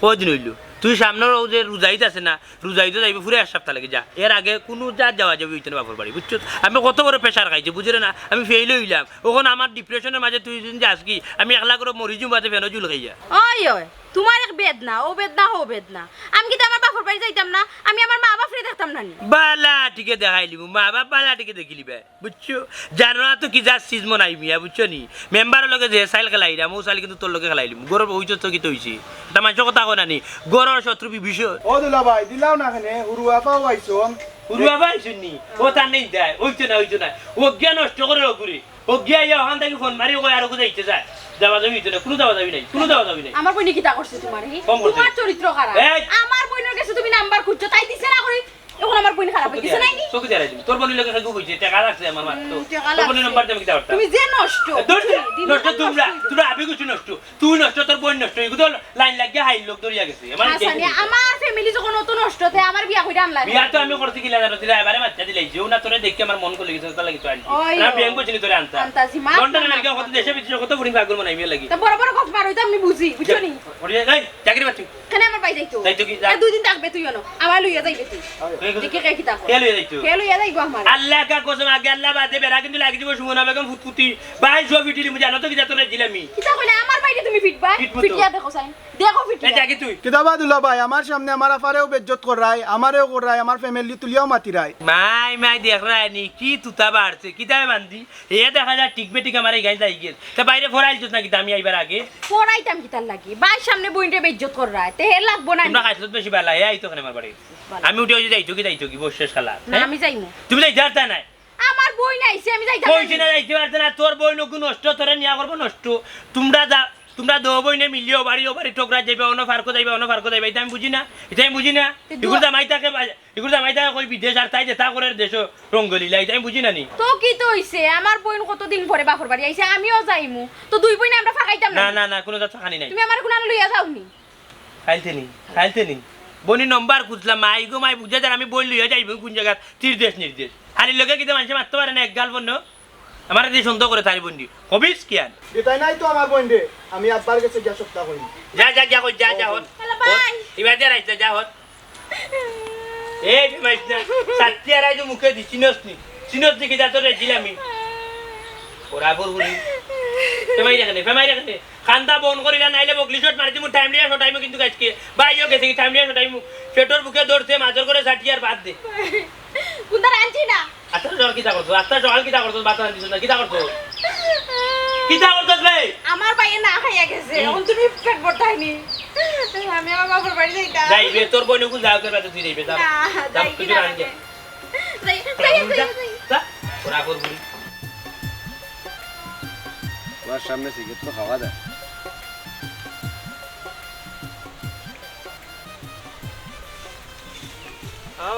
Speaker 5: কদিন হইলো তুই সামনের ও যে রোজাইত আছে না রোজাইতে যাইবে পুরো 1 সপ্তাহ লাগে যা এর আগে কোনো যাওয়া যাবে ওইখানে বাপর বাড়ি বুঝছো আমি কত বড় প্রেশার খাইছি বুঝলে না আমি ফেল হইলাম ওখানে আমার ডিপ্রেশনের মাঝে তুই যদি যাস কি আমি একলা করে মরি জুম বাদে ফেনো জুল খাইয়া
Speaker 10: ওই ওই তোমার এক বেদনা ও বেদনা হো বেদনা আমি কি আমার বাপর বাড়ি যাইতাম না আমি আমার মা বাপরে দেখতাম না নি
Speaker 5: বালা টিকে দেখাইলি মা বাপ বালা টিকে দেখিলি বে বুঝছো জানো না তো কি যা সিজ মনাই মিয়া বুঝছো নি মেম্বারের লগে যে সাইল খেলাইলাম ও সাইল কিন্তু তোর লগে খেলাইলি গরর হইছ তো কি তৈছি এটা মানুষের কথা কয় না নি গরর শত্রু বিভীষণ
Speaker 9: ও দুলাভাই দিলাও না খানে হুরুয়া পাও আইছন
Speaker 5: উড়ুয়া ভাই শুননি ও তার নেই দেয় ওইতো না ও জ্ঞান নষ্ট করে ওগুরি ও গিয়া ইয়া ওখান থেকে ফোন মারি ওকে আরো যাইতে যায় যাওয়া যাবি না কোনো যাওয়া যাবি নাই
Speaker 10: আমার বইনে কিতা করছে তোমার
Speaker 5: কম করছে।
Speaker 10: তোমার চরিত্র খারাপ
Speaker 5: এই!
Speaker 10: আমার বইনের কাছে তুমি নাম্বার খুঁজছো তাই দিছে না করে এখন আমার বইন খারাপ হয়ে গেছে নাই নি
Speaker 5: চোখে দেখাই দিবি তোর বোনের লোকের সাথে কইছে টাকা রাখছে আমার মা তো
Speaker 10: টাকা
Speaker 5: তোর বোনের
Speaker 10: লাগছে।
Speaker 5: নাম্বার দেবে কিটা করতা
Speaker 10: তুমি যে নষ্ট
Speaker 5: নষ্ট তোমরা আবি কিছু নষ্ট তুই নষ্ট তোর বোন নষ্ট এগুলো লাইন লাগিয়ে হাই লোক ধরিয়া গেছে আমার
Speaker 10: হাসানি আমার ফ্যামিলি যখন নতুন নষ্ট তে আমার বিয়া কইরা আনলা
Speaker 5: বিয়া তো আমি করতে গিলা জানো দিলা এবারে বাচ্চা দিলাই যেও না তোরে দেখে আমার মন করে গেছে তার লাগি তো আনছি
Speaker 10: ওই
Speaker 5: না
Speaker 10: ও।
Speaker 5: বিয়াং বছিনি তোরে আনতা
Speaker 10: আনতাছি, মা।
Speaker 5: লন্ডন আমেরিকা কত দেশে বিদেশে কত বুড়ি পাগল মনাই মিয়া লাগি
Speaker 10: তা বড় বড় কথা মার হইতো আমি বুঝি বুঝছো নি
Speaker 5: ওরে এই চাকরি বাচ্চু
Speaker 10: কেন আমার বাই যাইতো
Speaker 5: যাইতো কি, যা।
Speaker 10: 2 দিন থাকবে তুই জানো আমার লইয়া যাইবে তুই দেখে কে কিতা কর
Speaker 5: কে লইয়া যাইতো
Speaker 10: কে লইয়া যাইবো আমার
Speaker 5: আল্লাহ কা কসম আগে আল্লাহ বাদে বেরা কিন্তু লাগি দিব সুমনা বেগম ফুটফুটি ভাই সব ভিডিলি মুজে জানো তো কি তোরে দিলামি
Speaker 10: কিতা কইলে আমার বাইরে তুমি ফিটবা
Speaker 5: ফিটবো তো।
Speaker 10: ফিটিয়া দেখো সাইন দেখো
Speaker 5: এই
Speaker 10: ফিটিয়া
Speaker 5: জাকি তুই
Speaker 9: কিতাবা দুলাভাই আমার সামনে আমার আফারেও বেজ্জত করাই আমারেও করাই আমার ফ্যামিলি তুলিয়াও মাতিরাই
Speaker 5: মাই দেখ রানি কি তুতা বাড়ছে কি দাবে বান্ধি এ দেখা যায় টিকবে টিক আমার এই গাই যাই গেল তা বাইরে ফরাইলছিস নাকি আমি আইবার আগে
Speaker 10: পড়াইতাম কিতার লাগি বাই সামনে বইনটা বেইজ্জত কর রায় তে হে লাগবো না
Speaker 5: তোমরা খাইছো বেশি বেলা এই তো খানে আমার বাড়ি আমি উঠে যাইতো কি বস শেষ খেলা
Speaker 10: না আমি যাইমু
Speaker 5: তুমি যাই যারতা নাই
Speaker 10: আমার বই নাইছে আমি যাইতাম
Speaker 5: কইছি না যাইতে পারতে না তোর বই নকু নষ্ট তোরে নিয়া করবো নষ্ট তোমরা দো বইনে মিলিও বাড়ি টোকরা যাইবে অন্য ফারকো যাইবে এটা আমি বুঝি না এগুলো জামাইতাকে কই বিদেশ আর তাই যেটা করে দেশ রঙ্গলিলা এটা আমি বুঝি না নি
Speaker 10: তো কি তো হইছে আমার বইন কতদিন পরে বাপর বাড়ি আইছে আমিও যাইমু তো দুই বইনে আমরা ফাঁকাইতাম
Speaker 5: না
Speaker 10: না
Speaker 5: না কোনো যাচ্ছে খানি নাই
Speaker 10: তুমি আমার কোন লইয়া যাওনি
Speaker 5: খাইতে নি বনি নম্বর খুঁজলাম মাই বুঝে যার আমি বই লইয়া যাইব কোন জায়গা নির্দেশ হারির লোকে কিন্তু মানুষ মারতে পারে না এক গাল বন্য আমার দিয়ে সন্দেহ করে তারি বন্দি হবিস কিয়ান
Speaker 9: এটাই নাই তো আমার বোন রে আমি আব্বার কাছে গিয়া সপ্তাহ করি
Speaker 5: যা হত
Speaker 10: হ্যালো বাই
Speaker 5: এবার দিয়ে রাইতে যা হত এই মাইস না সাত্তি আর আইতো মুখে দি চিনস নি কি যা তোরে দিলামি ওরা বলবুনি ফেমাই রাখনে খান্দা বন করিলা নাইলে বগলি শট মারি দিমু টাইম লিয়া শটাইমু কিন্তু আজকে বাইও গেছে কি টাইম লিয়া শটাইমু পেটর বুকে ধরছে মাঝর করে ছাটি আর বাদ দে
Speaker 10: কুন্দার আনছি না
Speaker 5: আচ্ছা জল কিটা করছো আচ্ছা জল কিটা করছো বাতা দিছ না কিটা করছো কিটা করছো রে
Speaker 10: আমার ভাইয়ে না খাইয়া গেছে এখন তুমি পেট ভরতাইনি আমি আমার বাবার বাড়ি যাইতা
Speaker 5: যাইবে তোর বইন কোন যাও করে তুই যাইবে যা যা
Speaker 10: যাই
Speaker 5: কিছু আনকে যা ওরা করবি
Speaker 6: ওর সামনে সিগারেট তো খাওয়া যায়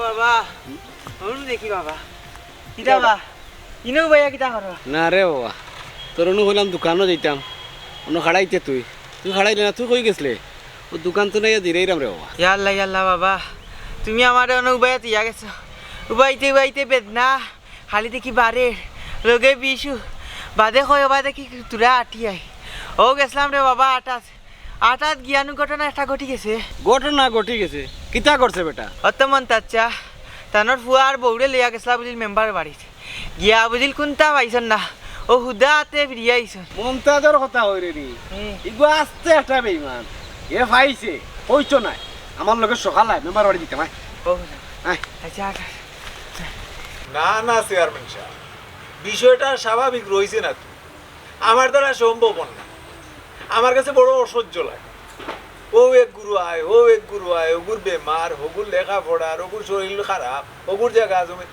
Speaker 7: বাবা দেখি বাবা কিতা বা ইনো ভাইয়া কিতা করো
Speaker 6: না রে বাবা তোর অনু হইলাম দোকানও যাইতাম অন্য খাড়াইতে তুই খাড়াইলে না তুই কই গেছলে ও দোকান তো নাই দিরেইরাম রে বাবা
Speaker 7: ইয়াল্লা বাবা তুমি আমার অনুবাইয়া তিয়া গেছো উবাইতে উবাইতে বেদনা খালি দেখি বারে লগে বিশু বাদে কয় বাদে কি তোরা আটি আই ও গেছিলাম রে বাবা আটাত জ্ঞান ঘটনা একটা ঘটি গেছে
Speaker 6: ঘটনা ঘটি গেছে কিতা করছে বেটা
Speaker 7: অত মন তাচ্চা তানোর ফুয়া আর বৌড়ে লিয়া গেছিলা বুঝিল মেম্বার বাড়িতে গিয়া বুঝিল কোনটা পাইছন না ও হুদা হাতে ফিরিয়া আইছন
Speaker 6: মমতাজর কথা হইরে নি ইগো আস্তে একটা বেইমান এ ফাইছে কইছো নাই আমার লগে সকালে মেম্বার বাড়ি দিতে ভাই
Speaker 7: ও
Speaker 6: আয়
Speaker 7: আচ্ছা আচ্ছা
Speaker 8: না না চেয়ারম্যান সাহেব বিষয়টা স্বাভাবিক রয়েছে না তো আমার দ্বারা সম্ভব না আমার কাছে বড় অসহ্য লাগে ও এক গুরু আয় ওগুর বেমার ওগুর লেখাপড়ার ওগুর শরীর খারাপ ওগুর জায়গা জমি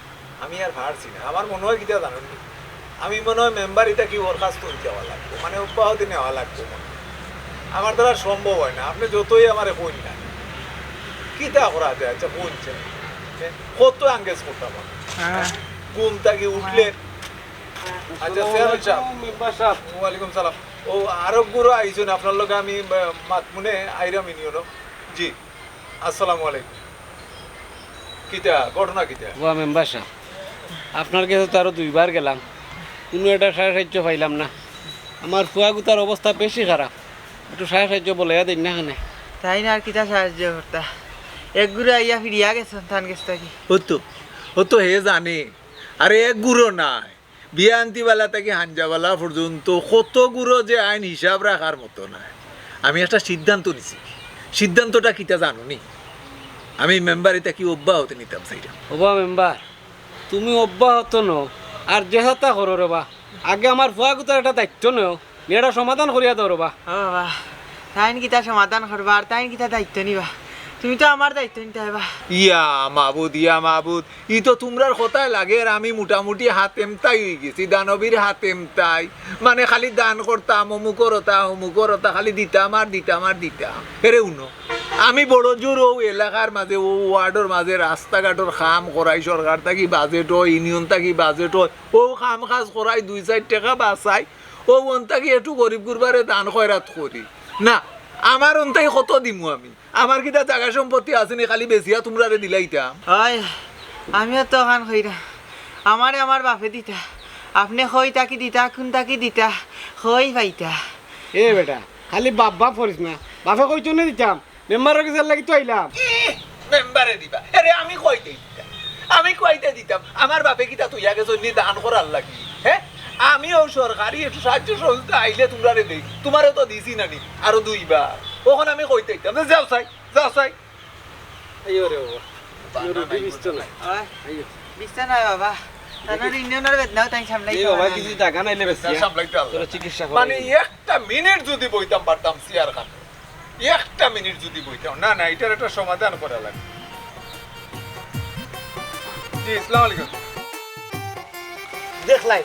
Speaker 8: আমি আর ভারছি না আমার মনে হয় কিটা জানেন আমি মনে হয় মেম্বার এটা কি ওর কাজ করে যাওয়া লাগবে মানে অব্যাহতি নেওয়া লাগবে আমার দ্বারা সম্ভব হয় না আপনি যতই আমার কই না কিতা করা যায় আচ্ছা বলছেন কত আঙ্গেজ করতাম ঘুম থাকি উঠলে আচ্ছা চেয়ারম্যান সাহেব ওয়ালাইকুম সালাম ও আরব গুরু আইছেন আপনার লগে আমি মাতমুনে আইরাম ইউনিয়ন জি আসসালামু আলাইকুম কিতা ঘটনা কিতা
Speaker 6: ওয়া মেম্বার সাহেব আপনার কাছে তো আরো দুইবার গেলাম কোনো একটা সাহায্য পাইলাম না আমার ফুয়াগুতার অবস্থা বেশি খারাপ একটু সাহায্য বলে দিন না খানে
Speaker 7: তাই না আর কিতা সাহায্য করতা এক গুরু আইয়া ফিরিয়া গেছেন থান গেছ থাকি
Speaker 8: ও তো হে জানে আরে এক গুরু নাই বিয়ান্তিওয়ালা থেকে হাঞ্জাওয়ালা পর্যন্ত কত গুরু যে আইন হিসাব রাখার মতো নাই আমি একটা সিদ্ধান্ত নিছি সিদ্ধান্তটা কিতা জানো নি আমি মেম্বার এটা কি অব্যাহতি নিতাম সেইটা
Speaker 6: ওবা মেম্বার তুমি অব্যাহত নও আর যেহতা করো রে বা আগে আমার ফুয়াগুতার একটা দায়িত্ব নেও এটা সমাধান করিয়া দাও রে বা
Speaker 7: ও বাবা তাইন কিতা সমাধান করবা আর তাইন কিতা দায়িত্ব নিবা তুমি তো আমার দায়িত্ব নিতে হইবা
Speaker 8: ইয়া মাবুদ ই তো তোমরার কথায় লাগে আর আমি মোটামুটি হাত এমতাই হয়ে গেছি দানবীর হাত এমতাই মানে খালি দান করতাম অমুকরতা খালি দিতাম হেরে উনো আমি বড় জোর ও এলাকার মাঝে ও ওয়ার্ডের মাঝে রাস্তাঘাটর খাম করাই সরকার থাকি বাজেট হয় ইউনিয়ন থাকি বাজেট হয় ও খাম কাজ করাই 2-4 টাকা বাঁচাই ও ওন থাকি একটু গরিব গুরবারে দান খয়রাত করি না আমার অন্তাই কত দিমু আমি আমার কিটা জায়গা সম্পত্তি আসেনি খালি বেশিয়া তোমরা দিলাইতাম
Speaker 7: হয় আমিও তো খান খইরা আমারে আমার বাপে দিতা আপনি খই তাকি দিতা কোন তাকি দিতা খই পাইতা
Speaker 6: এ বেটা খালি বাপ করিস না বাপে কই চলে দিতাম মেম্বারের কাছে লাগি তো আইলাম
Speaker 8: মেম্বারে দিবা আরে আমি কইতে দিতাম আমার বাপে কিটা তুই আগে জন্য দান করার লাগি হ্যাঁ আমিও সরকারি একটু সাহায্য সহযোগিতা আইলে তোমরা দেই তোমারও তো দিছি নানি আরো 2 বার ওখান আমি কইতে দিতাম যাও চাই
Speaker 6: আইও রে বাবা বিস্তো নাই
Speaker 7: বিস্তা নাই বাবা তানার ইউনিয়নের বেদনাও তাই সামলাই
Speaker 6: এই বাবা কিছু টাকা নাইলে বেশি
Speaker 8: সামলাইতে
Speaker 6: তোর চিকিৎসা
Speaker 8: মানে একটা মিনিট যদি বইতাম পারতাম সিয়ার খান একটা মিনিট যদি বইতাম না এটার একটা সমাধান করা লাগে জি আসসালামু আলাইকুম
Speaker 4: দেখলাই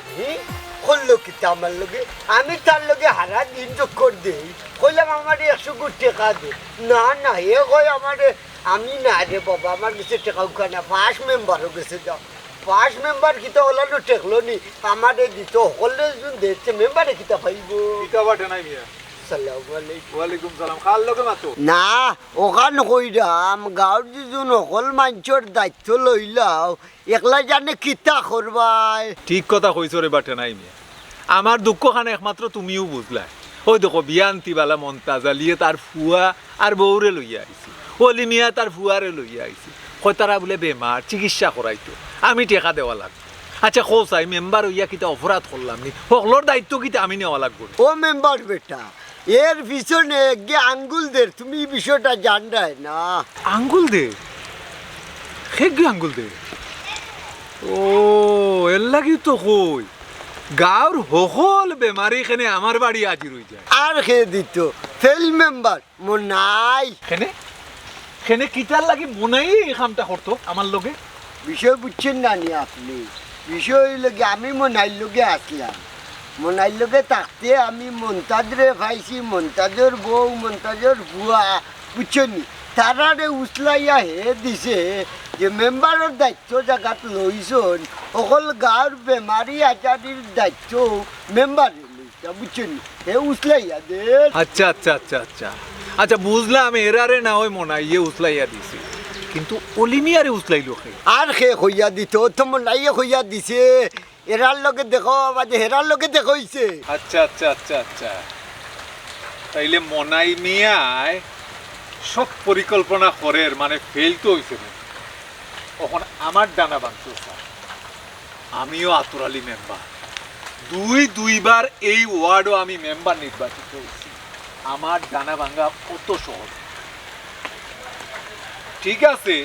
Speaker 4: করলো কিতা আমার লগে আমি তার লগে হারা দিন চক্কর দেই কইলাম আমার 100 কোটি টাকা দে না এ কই আমার আমি না রে বাবা আমার কাছে টাকা উখানা 5 মেম্বারও গেছে দাও 5 মেম্বার কিতা হলো টেকলো নি আমারে দিত হলে জুন দেখতে মেম্বারে কিতা পাইব
Speaker 8: কিতা বাটে নাই মিয়া
Speaker 4: আসসালামু আলাইকুম
Speaker 8: ওয়ালাইকুম সালাম খাল লগে মাতো
Speaker 4: না ওখান কইরাম গাঁৱৰ যিজন অকল মানুহৰ দায়িত্ব লইলাও একলা জানে কিতা করবাই
Speaker 8: ঠিক কথা কইছো রে বাটে নাই মিয়া আমার দুঃখখানে একমাত্র তুমিও বুঝলাই ওই দেখো বিয়ান্তিবালা মন্তাজা লিয়ে তার ফুয়া আর বউরে লইয়া আইছি অলি মিয়া তার ফুয়ারে লইয়া আইছি কয় তারা বলে বেমার চিকিৎসা করাইতো আমি টেকা দেওয়া লাগবে আচ্ছা খোসাই মেম্বার হইয়া কিতা অপরাধ করলাম নি সকলের দায়িত্ব কিতা আমি নেওয়া লাগবো
Speaker 4: ও মেম্বার বেটা এর পিছনে গে আঙ্গুল দের তুমি এই বিষয়টা জানরাই না
Speaker 8: আঙ্গুল দে হেগে আঙ্গুল দে ও এর লাগি তো কই গাঁর সকল বেমারি খেনে আমার বাড়ি আজি রই যায়
Speaker 4: আর খেয়ে দিত ফেল মেম্বার মনাই
Speaker 8: খেনে খেনে কিতার লাগি মনাই এই কামটা করতো আমার লগে
Speaker 4: বিষয় বুঝছেন না নি আপনি বিষয় লগে আমি মনাইর লগে আসলাম মনাইর লগে থাকতে আমি মন্তাজরে পাইছি মন্তাজর বউ মন্তাজর বুয়া বুঝছেন নি তারারে উসলাইয়া হে দিছে যে মেম্বারের দায়িত্ব জায়গাত লইছন অকল গাঁর বেমারি আচারির দায়িত্ব মেম্বারে লইছা বুঝছেন নি হে উসলাইয়া দে
Speaker 8: আচ্ছা আচ্ছা আচ্ছা আচ্ছা আচ্ছা বুঝলাম এরারে না হয় মনাইয়ে উসলাইয়া দিছে কিন্তু অলিমিয়ারে উসলাইলো খে
Speaker 4: আর খে হইয়া দিত তো মনাইয়ে হইয়া দিছে এরার লগে দেখো বাদে হেরার লগে দেখইছে
Speaker 8: আচ্ছা আচ্ছা আচ্ছা আচ্ছা তাইলে মনাই মিয়ায় সব পরিকল্পনা করের মানে ফেল তো হয়েছে না তখন আমার ডানা বাঁধতো স্যার আমিও আতরালি মেম্বার দুইবার এই ওয়ার্ডও আমি মেম্বার নির্বাচিত হয়েছি আমার ডানা ভাঙ্গা কত সহজ ঠিক আছে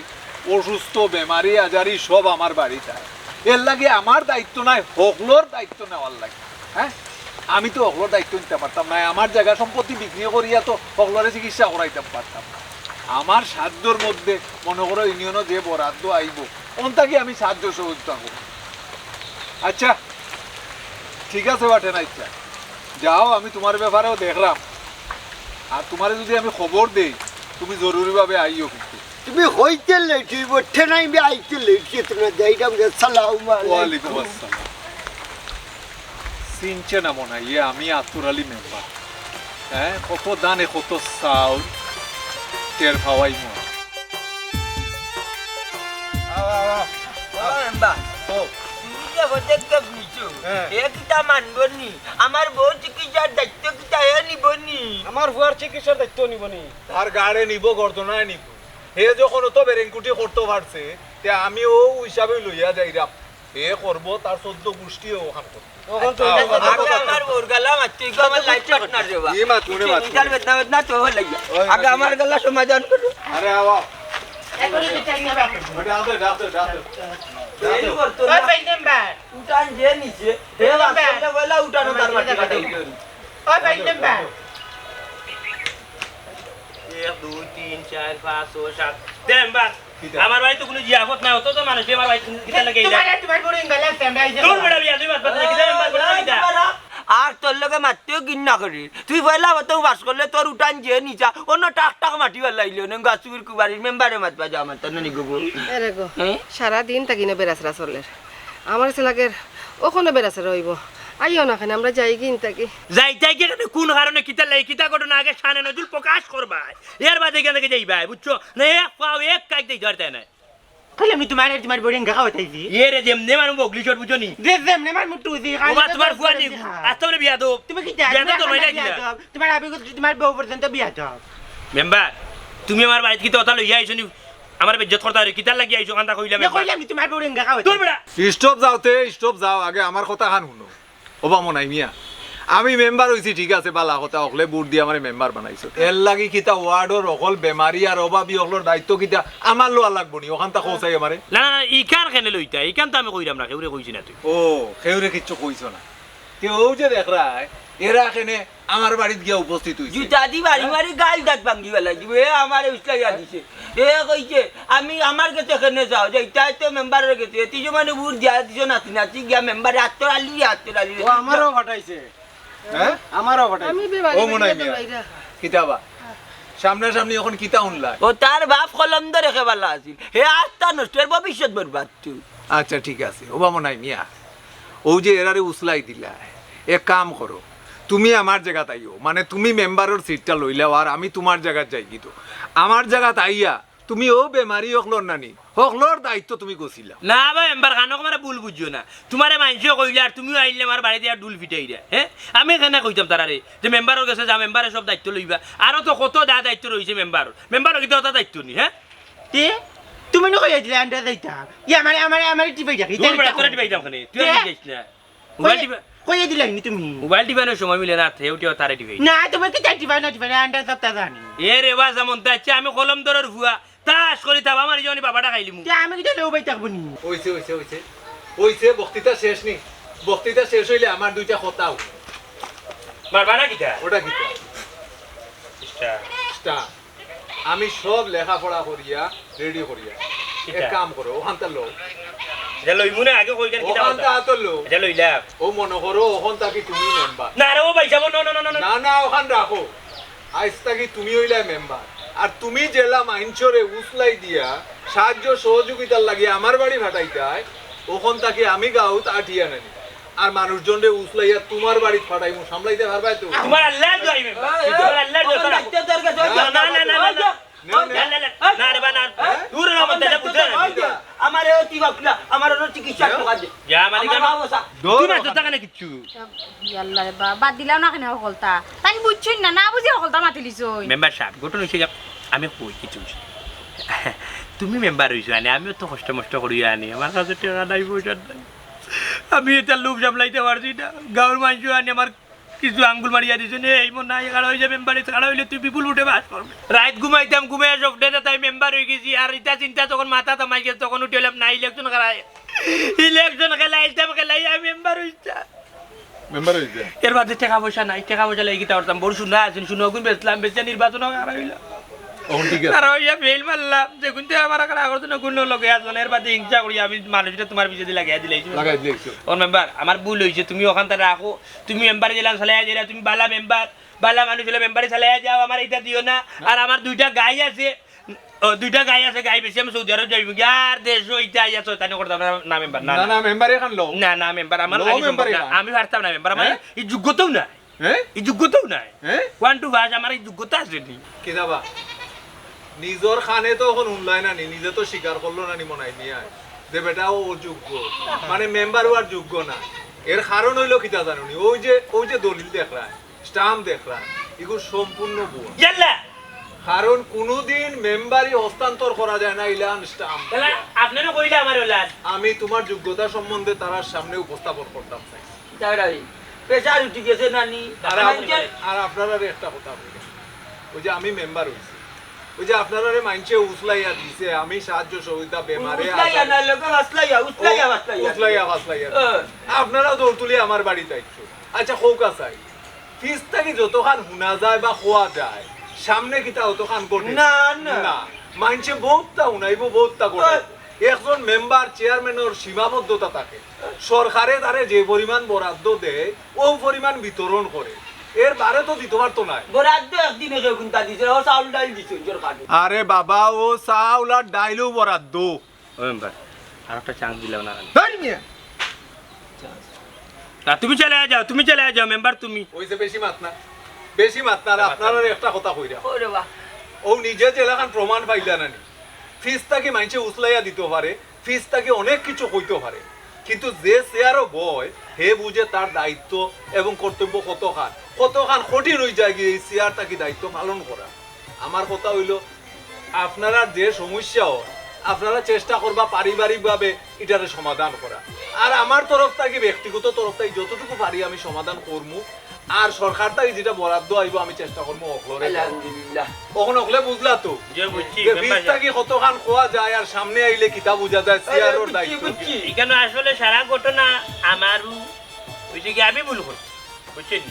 Speaker 8: অসুস্থ বেমারি আজারি সব আমার বাড়িতে এর লাগে আমার দায়িত্ব নাই হকলোর দায়িত্ব নেওয়ার লাগে হ্যাঁ আমি তো হকলোর দায়িত্ব নিতে পারতাম না আমার জায়গা সম্পত্তি বিক্রি করিয়া তো হকলোরে চিকিৎসা করাইতে পারতাম না আমার সাধ্যর মধ্যে মনে করো ইউনিয়নও যে বরাদ্দ আইব ওনটাকে আমি সাহায্য সহযোগিতা করব আচ্ছা ঠিক আছে বাটে না ইচ্ছা যাও আমি তোমার ব্যাপারেও দেখলাম আর তোমারে যদি আমি খবর দেই তুমি জরুরিভাবে আইও কিন্তু
Speaker 4: তুমি হইতে লেট হইব ঠেনাই বি আইতে লেট কে তুমি দেইরাম যে সালাম
Speaker 8: ওয়ালাইকুম আসসালাম চিনছে না মনে হয় আমি আতুর আলী মেম্বার হ্যাঁ কত দানে কত চাউল টের পাওয়াই মনে
Speaker 1: আমার বউ চিকিৎসার দায়িত্ব কিতা হে নিবনি
Speaker 6: আমার ফুয়ার চিকিৎসার দায়িত্ব নিব নি
Speaker 8: তার গাড়ে নিব গর্দনায় নিব হে যখন তো বেরেঙ্কুটি করতে পারছে তে আমিও হিসাবে লইয়া যাইরাম হে করব তার 14 গোষ্ঠীও ওখান করব
Speaker 1: আমার বউর গালা মারতে আমার লাইফ পার্টনার রে বা
Speaker 8: এই মাত মনে মাত
Speaker 1: নিকাল বেদনা বেদনা তো লাগিয়া আগে আমার গালা সমাধান করো
Speaker 8: আরে আওয়া
Speaker 2: এখন তো চাই না বাপ
Speaker 8: ডাক্তার ডাক্তার ডাক্তার
Speaker 1: এই করতো
Speaker 2: ওই ভাই নাম্বার
Speaker 1: উঠান যে নিছে হে বাসলে বলা উঠানো তার মাটি কাটাই
Speaker 2: ওই ভাই নাম্বার
Speaker 5: 1 2 3 4 5 6 7 দেন বাস আমার বাড়ি তো কোনো জিয়াফত নাই হতো তো মানুষ আমার বাড়ি কিটা লাগে
Speaker 2: তোমার বড় ইঙ্গালা স্যামরা আইছে
Speaker 5: তোর বড় বিয়া তুই বাস বাস কি দেন বাস বড়
Speaker 1: আর তোর লগে মারতেও কিন্না করি তুই পয়লা হতো বাস করলে তোর উঠান যে নিচা অন্য টাক টাক মাটি লাইলো না গাছুর কুবারির মেম্বারে মাতবা যা আমার তার নানি গবু
Speaker 3: এরে গো সারাদিন তাকি না বেড়াছরা চলের আমার ছেলেকের ওখানে বেড়াছরা হইব আইও না খানে আমরা যাই গিন তাকি
Speaker 5: যাইতাই কি কোন কারণে কিতা লাই কিতা ঘটনা আগে সানে নজুল প্রকাশ করবা এর বাদে কেন থেকে যাইবা বুঝছো না এক পাও এক কাজ দেই ধরতে না
Speaker 2: কইলে আমি তোমার বড় ইঙ্গা খাওয়াইছি
Speaker 5: এরে যেমনে মানু বগলি শট বুঝনি
Speaker 2: যে যেমনে আমার মুটু দি
Speaker 5: ও মা তোমার ফুয়া নি আস্তরে বিয়া দো
Speaker 2: তুমি কি জানো
Speaker 5: বিয়া তো মাইলা দিলা
Speaker 2: তোমার আবি তোমার বউ পর্যন্ত বিয়া দাও
Speaker 5: মেম্বার তুমি আমার বাড়িতে কিতা কথা লইয়া আইছো নি আমার বেজ্জত করতে আরে কিতা লাগি আইছো কান্দা কইলা মেম্বার
Speaker 2: কইলে আমি তোমার বড় ইঙ্গা খাওয়াইছি
Speaker 5: তোর বড়া
Speaker 8: স্টপ যাওতে স্টপ যাও আগে আমার কথা খান শুনো ওবা মনাই মিয়া আমি মেম্বার হইছি ঠিক আছে বালা কথা অকলে বুট দিয়ে আমার মেম্বার বানাইছো এর লাগি কিতা ওয়ার্ডর অকল বেমারি আর অভাবী অকলর দায়িত্ব কিতা আমার লোয়া লাগবো নি ওখান তা খোঁচাই আমারে
Speaker 5: না না ইকার কেনে লইতা ইকান তো আমি কইরাম না কেউরে কইছি না তুই
Speaker 8: ও কেউরে কিচ্ছু কইছো না কেউ যে দেখ রায় এরা এখানে আমার বাড়িতে গিয়া উপস্থিত হইছে
Speaker 1: জুতা দি বাড়ি মারি গাল দাঁত ভাঙ্গি বেলা দিব এ আমার উস্তাইয়া দিছে এ কইছে আমি আমার কাছে এখানে যাও যে ইটাই তো মেম্বারের কাছে তুই যে মানে বুট দিয়া দিছো নাতি নাতি গিয়া মেম্বারে আত্তর আলি
Speaker 6: ও আমারও ফাটাইছে
Speaker 8: হ্যাঁ
Speaker 6: আমারও ফাটাইছে
Speaker 3: আমি বেবাড়ি
Speaker 8: ও মনাই মিয়া কিতাবা সামনাসামনি এখন কিতা উনলা
Speaker 1: ও তার বাপ কলম ধরে রেখে ভালো আছিল হে আস্তা নষ্টের ভবিষ্যৎ বরবাদ তুই
Speaker 8: আচ্ছা ঠিক আছে ওবা মনাই মিয়া ও যে এরারে উসলাই দিলা এক কাম করো তুমি আমার জায়গাত আইও মানে তুমি মেম্বারের সিটটা লইলাও আর আমি তোমার জায়গাত যাই কিন্তু আমার জায়গাত আইয়া তুমি ও বেমারি হকলর নানি হকলর দায়িত্ব তুমি গছিলা
Speaker 5: না ভাই এমবার খানো মানে ভুল বুঝছো না তোমারে মাইনসিও কইলে আর তুমিও আইলে আমার বাড়িতে আর ডুল ফিটাই রে হ্যাঁ আমি এখানে কইতাম তারারে যে মেম্বারের কাছে যা মেম্বারে সব দায়িত্ব লইবা আরো তো কত দায়িত্ব রয়েছে মেম্বারের কিন্তু অত দায়িত্ব নি হ্যাঁ
Speaker 2: তে তুমি না কইয়া দিলে আন্ডা যাইতাম ই আমার টিপে যাকি
Speaker 5: তোর বেড়া তোরা টিপাই দাম খানে তুই আর যাইস না মোবাইল টিপা
Speaker 2: কইয়া দিলে নি তুমি
Speaker 5: মোবাইল টিপানোর সময় মিলে না থেউ টিও তারে টিপাই
Speaker 2: না তুমি কি টিপা না আন্ডা সব তা জানি
Speaker 5: এ রে বা যেমন তাচ্ছে আমি কলম দরের ভুয়া তাস করি তাব আমার জনি বাবাটা খাইলি মু
Speaker 2: তে আমি কি লেও বাই থাকবো নি
Speaker 8: হইছে বক্তৃতা শেষ নি বক্তৃতা শেষ হইলে আমার দুইটা কথা হবে
Speaker 5: মারবা না কিটা
Speaker 8: ওটা কিতা
Speaker 5: ইস্টা
Speaker 8: স্টার আমি সব লেখাপড়া করিয়া রেডি করিয়া এক কাম করো ওখানটা লো
Speaker 5: যা লইমু না আগে কইগান কিটা
Speaker 8: ওখানটা হাতর লো
Speaker 5: যা লইলা
Speaker 8: ও মনে করো ওখান থাকি তুমি মেম্বার
Speaker 5: না রে ও ভাই যাব না না না না
Speaker 8: না না ওখান রাখো আজ থাকি তুমি হইলা মেম্বার আর তুমি জেলা মাইনচরে উসলাই দিয়া সাহায্য সহযোগিতার লাগি আমার বাড়ি ফাটাইতাই ওখান থাকি আমি গাঁত আঠিয়া নানি আর মানুষজনরে উসলাইয়া তোমার বাড়ি ফাটাইমু সামলাইতে পারবাই তো
Speaker 5: তোমার আল্লাহ জয় মে তোমার আল্লাহ জয় না না না না না রে বানা দূর না মত দাদা বুঝা
Speaker 1: আমার ও তিবাকুলা আমার ওর চিকিৎসা টাকা দে
Speaker 5: যা মালিক তুই না তো টাকা না কিচ্ছু
Speaker 10: ইয়াল্লা রে বাবা বাদ দিলাও না কেন হকলতা তাই বুঝছুন না না বুঝি হকলতা মাতিলিছই
Speaker 5: মেম্বার সাহেব গঠন হইছে আমি কই কিছু তুমি মেম্বার হইছো আনি আমিও তো কষ্ট মষ্ট করি আনি আমার কাছে টাকা নাই পয়সা নাই আমি এটা লোক সামলাইতে পারছি না গাঁর মানুষ আনি আমার কিছু আঙ্গুল মারিয়া দিছে নে এই মন নাই এগারো হয়ে যাবে মেম্বারে ছাড়া হইলে তুই বিপুল উঠে বাস করবে রাত ঘুমাইতাম ঘুমে সব ডেটা তাই মেম্বার হয়ে গেছি আর এটা চিন্তা যখন মাথা থামাই গেছে তখন উঠে এলাম না ইলেকশন খেলাই আমি মেম্বার হইছা
Speaker 8: মেম্বার হইছে
Speaker 5: এর বাদে টাকা পয়সা নাই টাকা পয়সা লেগে গিয়ে তারতাম বড় শুনে আছেন শুনে ওগুন বেচলাম বেচে নির্বাচন হারা হইলাম
Speaker 8: ওখান ঠিক আছে
Speaker 5: আর হইয়া ফেল মারলাম দেখুন তো আমার কাছে আগর জন্য কোনো লগে আসবেন এর বাদে হিংসা করি আমি মানুষটা তোমার পিছিয়ে দিয়ে লাগাই দিলাইছি
Speaker 8: লাগাই দিয়েছো
Speaker 5: ওর মেম্বার আমার ভুল হয়েছে তুমি ওখানটা রাখো তুমি মেম্বারে গেলাম চালাই যাই তুমি বালা মেম্বার বালা মানুষ হলে মেম্বারে চালাই যাও আমার এটা দিও না আর আমার দুইটা গাই আছে গাই বেশি আমি সৌদি আরব যাইব আর দেশ ওইটা ইয়া চৈতানি করতাম না মেম্বার না
Speaker 8: না মেম্বার এখান লো
Speaker 5: না না মেম্বার আমার
Speaker 8: লো
Speaker 5: লাগে
Speaker 8: মেম্বার
Speaker 5: সম্পর্ক না। আমি পারতাম না মেম্বার আমার এই যোগ্যতাও নাই
Speaker 8: হ্যাঁ
Speaker 5: এই যোগ্যতাও নাই
Speaker 8: হ্যাঁ
Speaker 5: ওয়ান টু ভাস আমার এই যোগ্যতা আছে নি
Speaker 8: কি দাবা নিজর খানে তো এখন উনলাই না নিজে তো স্বীকার করলো না মনাই নিয়ে যে বেটা ও যোগ্য মানে মেম্বার হওয়ার যোগ্য না এর কারণ হইলো কিতা জানুনি ওই যে দলিল দেখরা স্টাম্প দেখরা এগুলো সম্পূর্ণ ভুয়া
Speaker 5: ইয়াল্লা
Speaker 8: কারণ কোনোদিন মেম্বারই হস্তান্তর করা যায় না ইলান স্টাম্প
Speaker 5: তাহলে আপনারও কইলে আমার ওলাদ
Speaker 8: আমি তোমার যোগ্যতা সম্বন্ধে তার সামনে উপস্থাপন করতাম চাই
Speaker 1: তাই পেশার উঠি গেছে নানি
Speaker 8: আর আপনারা একটা কথা বলি ওই যে আমি মেম্বার হইছি ওই যে আপনারা মাইনছে উসলাইয়া দিছে আমি সাহায্য সহযোগিতা বেমারে
Speaker 1: উসলাইয়া না লোকে উসলাইয়া
Speaker 8: আপনারা দৌড় তুলি আমার বাড়িতে আইছো আচ্ছা খৌকা চাই ফিস থাকি যতখান হুনা যায় বা খোয়া যায় সামনে কিতা অতখান করবে
Speaker 1: না
Speaker 8: না মাইনছে বহুতটা হুনাইব বহুতটা করে একজন মেম্বার চেয়ারম্যানের সীমাবদ্ধতা থাকে সরকারে তারে যে পরিমাণ বরাদ্দ দেয় ও পরিমাণ বিতরণ করে এর বারে তো দিতে পারতো না
Speaker 1: বরাদ্দ একদিন এসে গুনতা দিছে ও চাউল ডাল দিছে জোর কাটে
Speaker 8: আরে বাবা ও চাউল আর ডাইলও বরাদ্দ
Speaker 5: ও মেম্বার আর একটা চান্স দিলাম না
Speaker 8: ধন্যে
Speaker 5: তুমি চলে যাও মেম্বার তুমি
Speaker 8: ওইসে বেশি মাত না আর আপনারা একটা কথা কইরা
Speaker 1: ওরে বাহ
Speaker 8: ও নিজে যে এলাকান প্রমাণ পাইলা নানি ফিসটাকে মাইনছে উসলাইয়া দিতে পারে ফিসটাকে অনেক কিছু কইতে পারে কিন্তু যে চেয়ারও বয় হে বুঝে তার দায়িত্ব এবং কর্তব্য কতখান কঠিন হয়ে যায় এই চেয়ারটাকে দায়িত্ব পালন করা আমার কথা হইল আপনারা যে সমস্যাও আপনারা চেষ্টা করবা পারিবারিকভাবে এটারে সমাধান করা আর আমার তরফ থেকে ব্যক্তিগত তরফ থেকে যতটুকু পারি আমি সমাধান করবো আর সরকার থেকে যেটা বরাদ্দ আইব আমি চেষ্টা করবো
Speaker 1: আলহামদুলিল্লাহ
Speaker 8: কখন অকলে বুঝলা তো
Speaker 5: যে বুঝছি
Speaker 8: বীজটাকে কতখান খোয়া যায় আর সামনে আইলে কিতা বুঝা যায় চেয়ারের দায়িত্ব কি।
Speaker 5: এখানে আসলে সারা ঘটনা আমারও বুঝছি কি আমি ভুল করছি বুঝছেন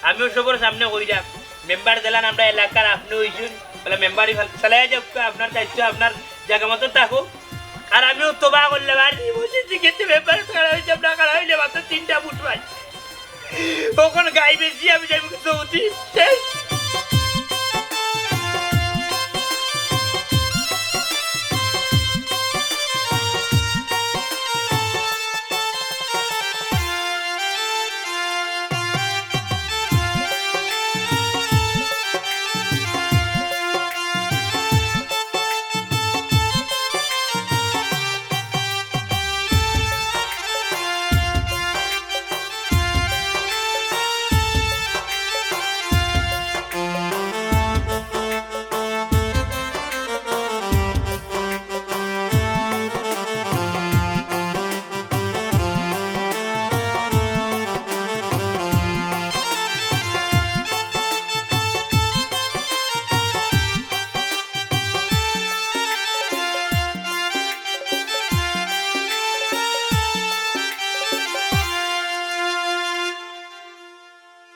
Speaker 5: আমিও সবার সামনে করি যাক মেম্বার দিলাম আমরা এলাকার আপনি হইছেন বলে মেম্বারই চালাই যাক আপনার দায়িত্ব আপনার জায়গা মতো থাকুক আর আমিও তোবা করলে বাড়ি বুঝেছি কিন্তু মেম্বার খাড়া হয়েছে আপনার খাড়া হইলে মাত্র 3টা ফুট পাই ওখানে গাই বেশি আমি যাইব সৌদি